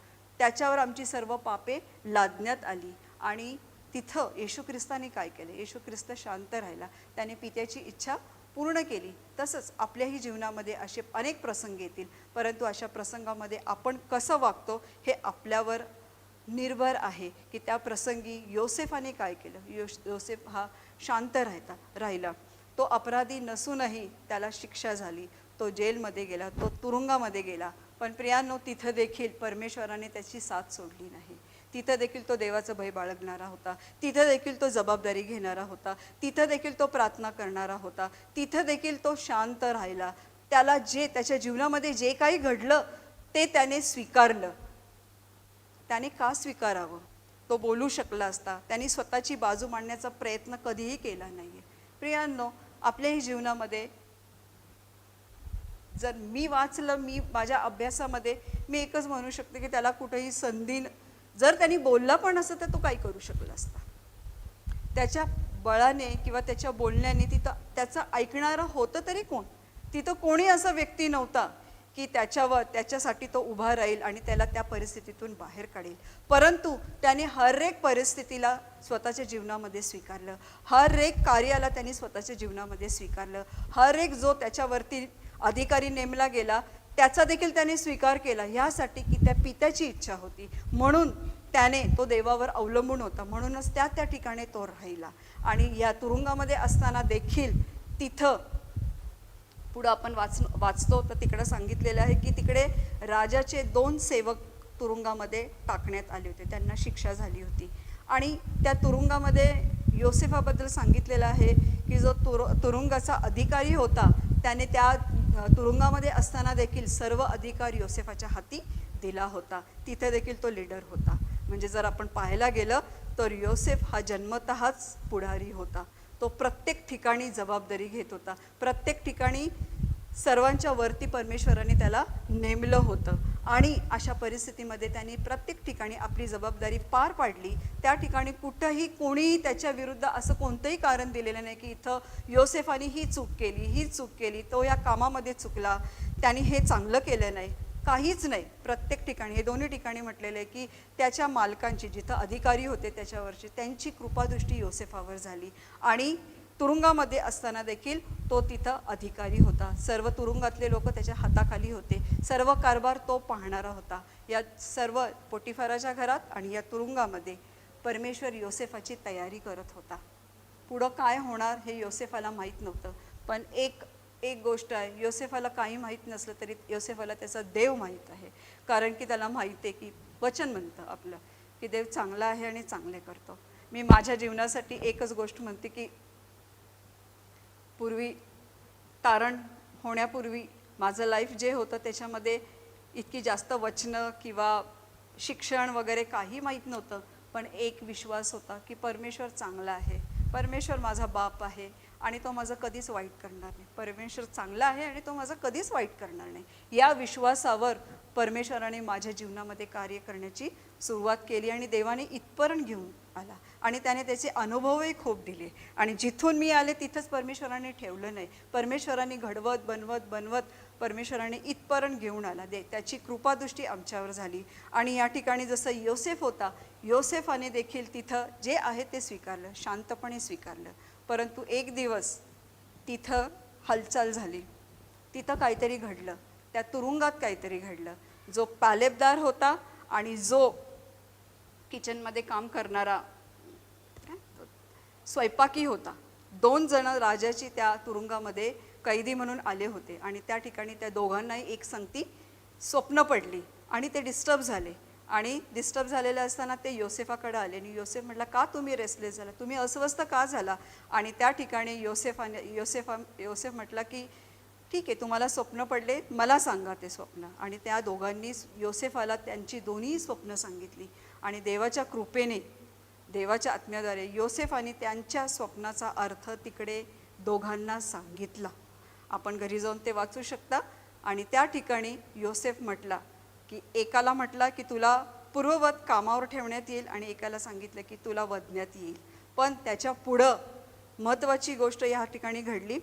त्याच्यावर आमची सर्व पापे लादण्यात आली. आणि तिथं येशू ख्रिस्ताने काय केलं? येशू ख्रिस्त शांत राहिला, त्याने पित्याची इच्छा पूर्ण केली. तसंच आपल्याही जीवनामध्ये असे अनेक प्रसंग येतील, परंतु अशा प्रसंगामध्ये आपण कसं वागतो हे आपल्यावर निर्भर आहे की त्या प्रसंगी योसेफाने काय केलं. योसेफ हा शांत राहिला. तो अपराधी नसूनही त्याला शिक्षा झाली, तो जेलमध्ये गेला, तो तुरुंगामध्ये गेला. पण प्रियांनो, तिथं देखील परमेश्वराने त्याची साथ सोडली नाही. तिथं देखील तो देवाचं भय बाळगणारा होता, तिथं देखील तो जबाबदारी घेणारा होता, तिथं देखील तो प्रार्थना करणारा होता, तिथं देखील तो शांत राहिला. त्याला त्याच्या जीवनामध्ये जे काही घडलं ते त्याने स्वीकारलं. त्याने का स्वीकारावं? तो बोलू शकला असता, त्याने स्वतःची बाजू मांडण्याचा प्रयत्न कधीही केला नाहीये. प्रियांनो, आपल्याही जीवनामध्ये जर मी वाचलं, मी माझ्या अभ्यासामध्ये मी एकच म्हणू शकते की त्याला कुठेही संधी, जर त्यांनी बोलला पण असतं तर तो काही करू शकला असता. त्याच्या बळाने किंवा त्याच्या बोलण्याने तिथं त्याचं ऐकणारं होतं तरी कोण? तिथं कोणी असा व्यक्ती नव्हता की त्याच्यासाठी तो उभा राहील आणि त्याला त्या परिस्थितीतून बाहेर काढेल. परंतु त्याने हर एक परिस्थितीला स्वतःच्या जीवनामध्ये स्वीकारलं, हर एक कार्याला त्यांनी स्वतःच्या जीवनामध्ये स्वीकारलं, हर एक जो त्याच्यावरती अधिकारी नेमला गेला त्याचा देखील त्याने स्वीकार केला, ह्यासाठी की त्या पित्याची इच्छा होती, म्हणून त्याने तो देवावर अवलंबून होता, म्हणूनच त्या ठिकाणी तो राहिला. आणि या तुरुंगामध्ये असताना देखील तिथं पुढं आपण वाचतो तर तिकडे सांगितलेलं आहे की तिकडे राजाचे 2 सेवक तुरुंगामध्ये टाकण्यात आले होते, त्यांना शिक्षा झाली होती. आणि त्या तुरुंगामध्ये योसेफाबद्दल सांगितलेलं आहे की जो तुरुंगाचा अधिकारी होता त्याने त्या तुरुंगामध्ये असताना देखील सर्व अधिकार योसेफाच्या हाती दिला होता. तिथे देखील तो लीडर होता. म्हणजे जर आपण पाहायला गेलं तर योसेफ हा जन्मतःच पुढारी होता. तो प्रत्येक ठिकाणी जबाबदारी घेत होता, प्रत्येक ठिकाणी सर्वांच्या वरती परमेश्वराने त्याला नेमलं होतं. आणि अशा परिस्थितीमध्ये त्यांनी प्रत्येक ठिकाणी आपली जबाबदारी पार पाडली. त्या ठिकाणी कुठंही कोणीही त्याच्या विरुद्ध असं कोणतंही कारण दिलेलं नाही की इथं योसेफाने ही चूक केली, तो या कामामध्ये चुकला, त्यांनी हे चांगलं केलं नाही, काहीच नाही. प्रत्येक ठिकाणी हे दोन्ही ठिकाणी म्हटलेलं आहे की त्याच्या मालकांची, जिथं अधिकारी होते त्याच्यावरची, त्यांची कृपादृष्टी योसेफावर झाली. आणि तुरुंगामध्ये असताना देखील तो तिथं अधिकारी होता. सर्व तुरुंगातले लोक त्याच्या हाताखाली होते, सर्व कारभार तो पाहणारा होता. या सर्व पोटिफाराच्या घरात आणि या तुरुंगामध्ये परमेश्वर योसेफाची तयारी करत होता. पुढं काय होणार हे योसेफाला माहीत नव्हतं, पण एक गोष्ट आहे, योसेफाला काही माहीत नसलं तरी योसेफाला त्याचा देव माहीत आहे. कारण की त्याला माहीत आहे की वचन म्हणतं आपलं की देव चांगला आहे आणि चांगले करतो. मी माझ्या जीवनासाठी एकच गोष्ट म्हणते की पूर्वी तारण होण्यापूर्वी माझं लाईफ जे होतं त्याच्यामध्ये इतकी जास्त वचनं किंवा शिक्षण वगैरे काही माहीत नव्हतं, पण एक विश्वास होता की परमेश्वर चांगला आहे, परमेश्वर माझा बाप आहे आणि तो माझं कधीच वाईट करणार नाही. परमेश्वर चांगला आहे आणि तो माझं कधीच वाईट करणार नाही. या विश्वासावर परमेश्वराने माझ्या जीवनामध्ये कार्य करण्याची सुरुवात केली आणि देवाने इथपर्यंत घेऊन आला आणि त्याने त्याचे अनुभवही खूप दिले. आणि जिथून मी आले तिथंच परमेश्वराने ठेवलं नाही, परमेश्वराने घडवत बनवत परमेश्वराने इथपर्यंत घेऊन आला. त्याची कृपादृष्टी आमच्यावर झाली. आणि या ठिकाणी जसं योसेफ होता, योसेफाने देखील तिथं जे आहे ते स्वीकारलं, शांतपणे स्वीकारलं. परंतु एक दिवस तिथं हालचाल झाली, तिथं काहीतरी घडलं. त्या तुरुंगात काहीतरी घडलं. जो पालेबदार होता आणि जो किचनमध्ये काम करणारा स्वयंपाकी होता, 2 जण राजाची त्या तुरुंगामध्ये कैदी म्हणून आले होते. आणि त्या ठिकाणी त्या दोघांनाही एक संगती स्वप्न पडली आणि ते डिस्टर्ब झाले. आणि डिस्टर्ब झालेले असताना ते योसेफाकडे आले आणि योसेफ म्हटला, का तुम्ही रेस्टलेस झाला, तुम्ही अस्वस्थ का झाला? आणि त्या ठिकाणी योसेफ म्हटला की ठीक आहे, तुम्हाला स्वप्न पडले, मला सांगा ते स्वप्न. आणि त्या दोघांनी योसेफाला त्यांची दोन्ही स्वप्न सांगितली. आणि देवाच्या कृपेने, देवाच्या आत्म्याद्वारे योसेफाने त्यांच्या स्वप्नाचा अर्थ तिकडे दोघांना सांगितला. आपण घरी जाऊन ते वाचू शकता. आणि त्या ठिकाणी योसेफ म्हटला की एकाला म्हटला की तुला पूर्ववत कामावर ठेवण्यात येईल आणि एकाला सांगितलं की तुला वधण्यात येईल. पण त्याच्या पुढं महत्त्वाची गोष्ट या ठिकाणी घडली.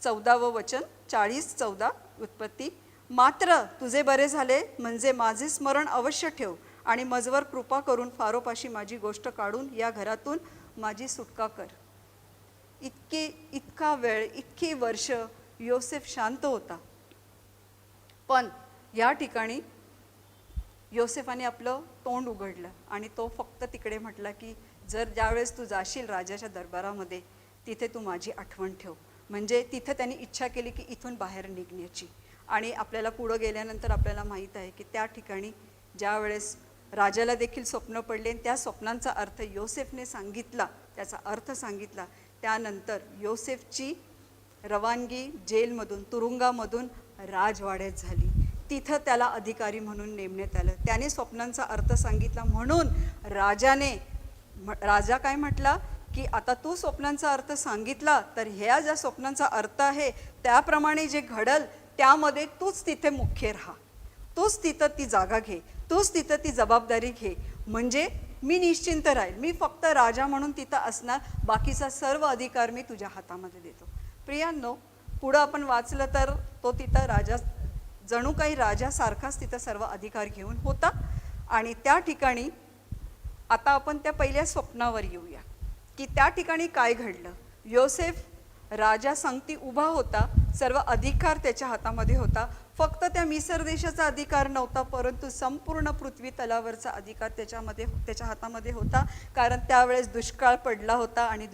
14वं वचन, 40:14 उत्पत्ती. मात्र तुझे बरे झाले म्हणजे माझे स्मरण अवश्य ठेव आणि मजवर कृपा करून फारोपाशी माझी गोष्ट काढून या घरातून माझी सुटका कर. इतका वेळ, इतकी वर्ष योसेफ शांत होता. पण या ठिकाणी योसेफाने आपलं तोंड उघडलं आणि तो फक्त तिकडे म्हटला की जर ज्यावेळेस तू जाशील राजाच्या दरबारामध्ये, तिथे तू माझी आठवण ठेव. म्हणजे तिथं त्यांनी इच्छा केली की इथून बाहेर निघण्याची. आणि आपल्याला पुढं गेल्यानंतर आपल्याला माहीत आहे की त्या ठिकाणी ज्या वेळेस राजाला देखील स्वप्न पडले आणि त्या स्वप्नांचा अर्थ योसेफने सांगितला, त्याचा अर्थ सांगितला, त्यानंतर योसेफची रवानगी जेलमधून, तुरुंगामधून राजवाड्यात झाली. तिथं त्याला अधिकारी म्हणून नेमण्यात आलं. त्याने स्वप्नांचा अर्थ सांगितला म्हणून राजा काय म्हटला की आता तू स्वप्नांचा अर्थ सांगितला तर ह्या ज्या स्वप्नांचा अर्थ आहे त्याप्रमाणे जे घडल त्यामध्ये तूच तिथे मुख्य राहा, तूच तिथं ती जागा घे, तूच तिथं ती जबाबदारी घे. म्हणजे मी निश्चिंत राहील, मी फक्त राजा म्हणून तिथं असणार, बाकीचा सर्व अधिकार मी तुझ्या हातामध्ये देतो. प्रियांनो, पुढं आपण वाचलं तर तो तिथं राजा, जणू काही राजासारखाच तिथं सर्व अधिकार घेऊन होता. आणि त्या ठिकाणी आता आपण त्या पहिल्या स्वप्नावर येऊया की त्या ठिकाणी काय घडलं. योसेफ राजा संगती उभा होता, सर्व अधिकार त्याच्या हातामध्ये होता. फक्त त्या मिसर देशाचा अधिकार नव्हता, परंतु संपूर्ण पृथ्वी तलावरचा अधिकार त्याच्या हातामध्ये होता. कारण त्यावेळेस दुष्काळ पडला होता आणि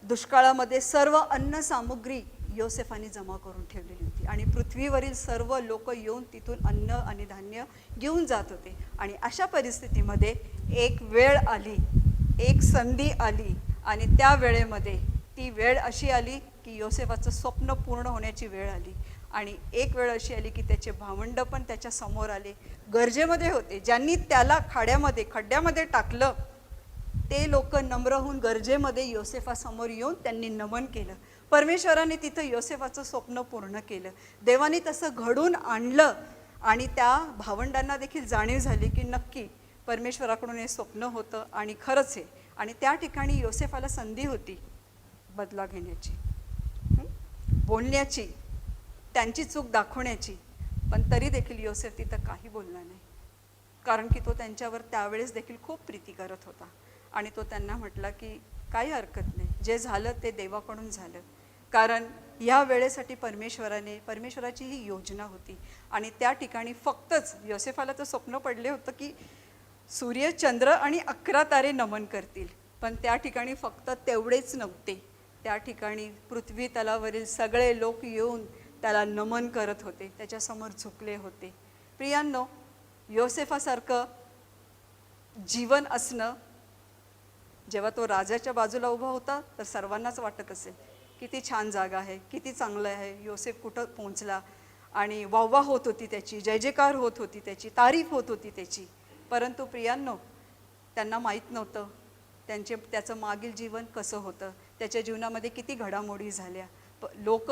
दुष्काळामध्ये सर्व अन्न सामुग्री योसेफाने जमा करून ठेवलेली होती आणि पृथ्वीवरील सर्व लोक येऊन तिथून अन्न आणि धान्य घेऊन जात होते. आणि अशा परिस्थितीमध्ये एक वेळ आली, एक संधी आली आणि त्या वेळेमध्ये ती वेळ अशी आली की योसेफाचं स्वप्न पूर्ण होण्याची वेळ आली. आणि एक वेळ अशी आली की त्याचे भावंड पण त्याच्या समोर आले, गरजेमध्ये होते. ज्यांनी त्याला खड्ड्यामध्ये टाकलं ते लोक नम्र होऊन गरजेमध्ये योसेफासमोर येऊन त्यांनी नमन केलं. परमेश्वराने तिथं योसेफाचं स्वप्न पूर्ण केलं. देवाने तसं घडून आणलं आणि त्या भावंडांना देखील जाणीव झाली की नक्की परमेश्वराकडून हे स्वप्न होतं आणि खरंच आहे. आणि त्या ठिकाणी योसेफाला संधी होती बदला घेण्याची, बोलण्याची, त्यांची चूक दाखवण्याची. पण तरी देखील योसेफ तिथं काही बोलला नाही, कारण की तो त्यांच्यावर त्यावेळेस देखील खूप प्रीती करत होता. आणि तो त्यांना म्हटला की काही हरकत नाही, जे झालं ते देवाकडून झालं. कारण ह्या वेळेसाठी परमेश्वराची ही योजना होती. आणि त्या ठिकाणी फक्तच योसेफाला तर स्वप्न पडले होतं की सूर्य, चंद्र आणि 11 तारे नमन करतील. पण त्या ठिकाणी फक्त तेवढेच नव्हते, त्या ठिकाणी पृथ्वी तलावरील सगळे लोक येऊन त्याला नमन करत होते, त्याच्यासमोर झुकले होते. प्रियांनो, योसेफासारखं जीवन असणं, जेव्हा तो राजाच्या बाजूला उभा होता तर सर्वांनाच वाटत असेल किती छान जागा आहे, किती चांगलं आहे, योसेफ कुठं पोहोचला. आणि वाहवा होत होती त्याची, जय जयकार होत होती त्याची, तारीफ होत होती त्याची. परंतु प्रियांनो, त्यांना माहीत नव्हतं त्याचं मागील जीवन कसं होतं, त्याच्या जीवनामध्ये किती घडामोडी झाल्या. लोक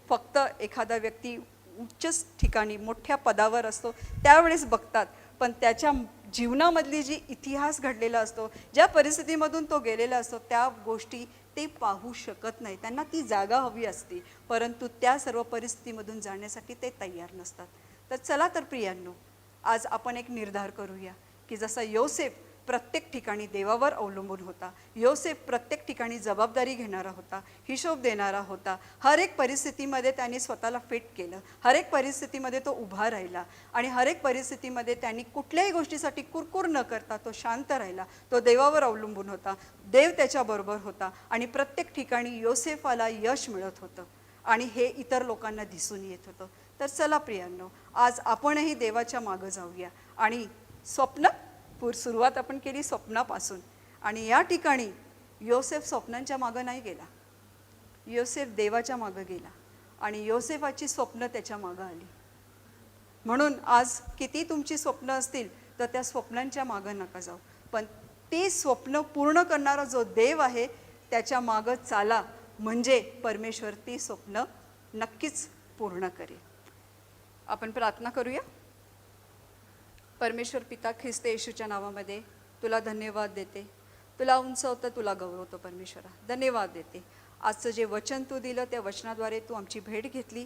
फक्त एखादा व्यक्ती उच्च ठिकाणी मोठ्या पदावर असतो त्यावेळेस बघतात, पण त्याच्या जीवनामधली जी इतिहास घडलेला असतो, ज्या परिस्थितीमधून तो गेलेला असतो, त्या गोष्टी ते पाहू शकत नाही. त्यांना ती जागा हवी असते, परंतु त्या सर्व परिस्थितीमधून जाण्यासाठी ते तयार नसतात. तर चला तर प्रियांनो, आज आपण एक निर्धार करूया की जसा योसेफ प्रत्येक ठिकाणी देवावर अवलंबून होता. योसेफ प्रत्येक ठिकाणी जबाबदारी घेणारा होता, हिशोब देणारा होता. हर एक परिस्थितीमध्ये त्यांनी स्वतःला फिट केलं, हर एक परिस्थितीमध्ये तो उभा राहिला आणि हर एक परिस्थितीमध्ये त्यांनी कुठल्याही गोष्टीसाठी कुरकुर न करता तो शांत राहिला. तो देवावर अवलंबून होता, देव त्याच्याबरोबर होता आणि प्रत्येक ठिकाणी योसेफाला यश मिळत होतं आणि हे इतर लोकांना दिसून येत होतं. तर चला प्रियांनो, आज आपणही देवाच्या मागं जाऊया आणि स्वप्न सुरुवात आपण केली स्वप्नापासून. आणि या ठिकाणी योसेफ स्वप्नांच्या मागं नाही गेला, योसेफ देवाच्या मागं गेला आणि योसेफाची स्वप्न त्याच्या मागं आली. म्हणून आज किती तुमची स्वप्न असतील तर त्या स्वप्नांच्या मागं नका जाऊ, पण ती स्वप्न पूर्ण करणारा जो देव आहे त्याच्या मागं चाला, म्हणजे परमेश्वर ती स्वप्न नक्कीच पूर्ण करेल. आपण प्रार्थना करूया. परमेश्वर पिता, ख्रिस्त येशूच्या नावामध्ये तुला धन्यवाद देते, तुला उंचवतं, तुला गौरवतो. परमेश्वरा धन्यवाद देते. आजचं जे वचन तू दिलं त्या वचनाद्वारे तू आमची भेट घेतली.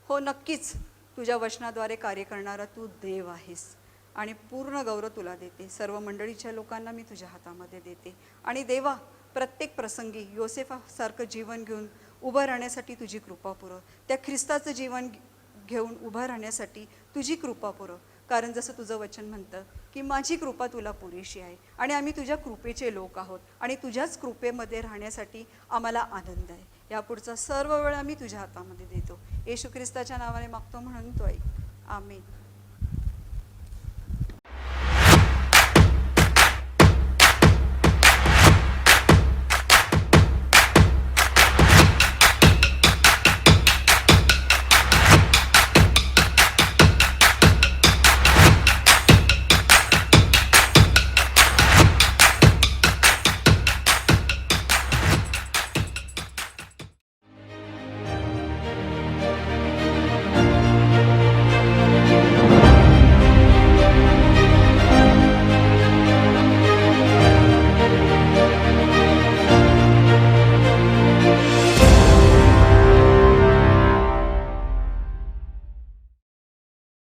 हो, नक्कीच तुझ्या वचनाद्वारे कार्य करणारा तू देव आहेस आणि पूर्ण गौरव तुला देते. सर्व मंडळीच्या लोकांना मी तुझ्या हातामध्ये देते आणि देवा, प्रत्येक प्रसंगी योसेफासारखं जीवन घेऊन उभं राहण्यासाठी तुझी कृपा पुरव. त्या ख्रिस्ताचं जीवन घेऊन उभं राहण्यासाठी तुझी कृपा पुरव. कारण जसं तुझं वचन म्हणतं की माझी कृपा तुला पुरेशी आहे आणि आम्ही तुझ्या कृपेचे लोक आहोत आणि तुझ्याच कृपेमध्ये राहण्यासाठी आम्हाला आनंद आहे. यापुढचा सर्व वेळ आम्ही तुझ्या हातामध्ये देतो. येशू ख्रिस्ताच्या नावाने मागतो म्हणून तो ऐक. आमेन.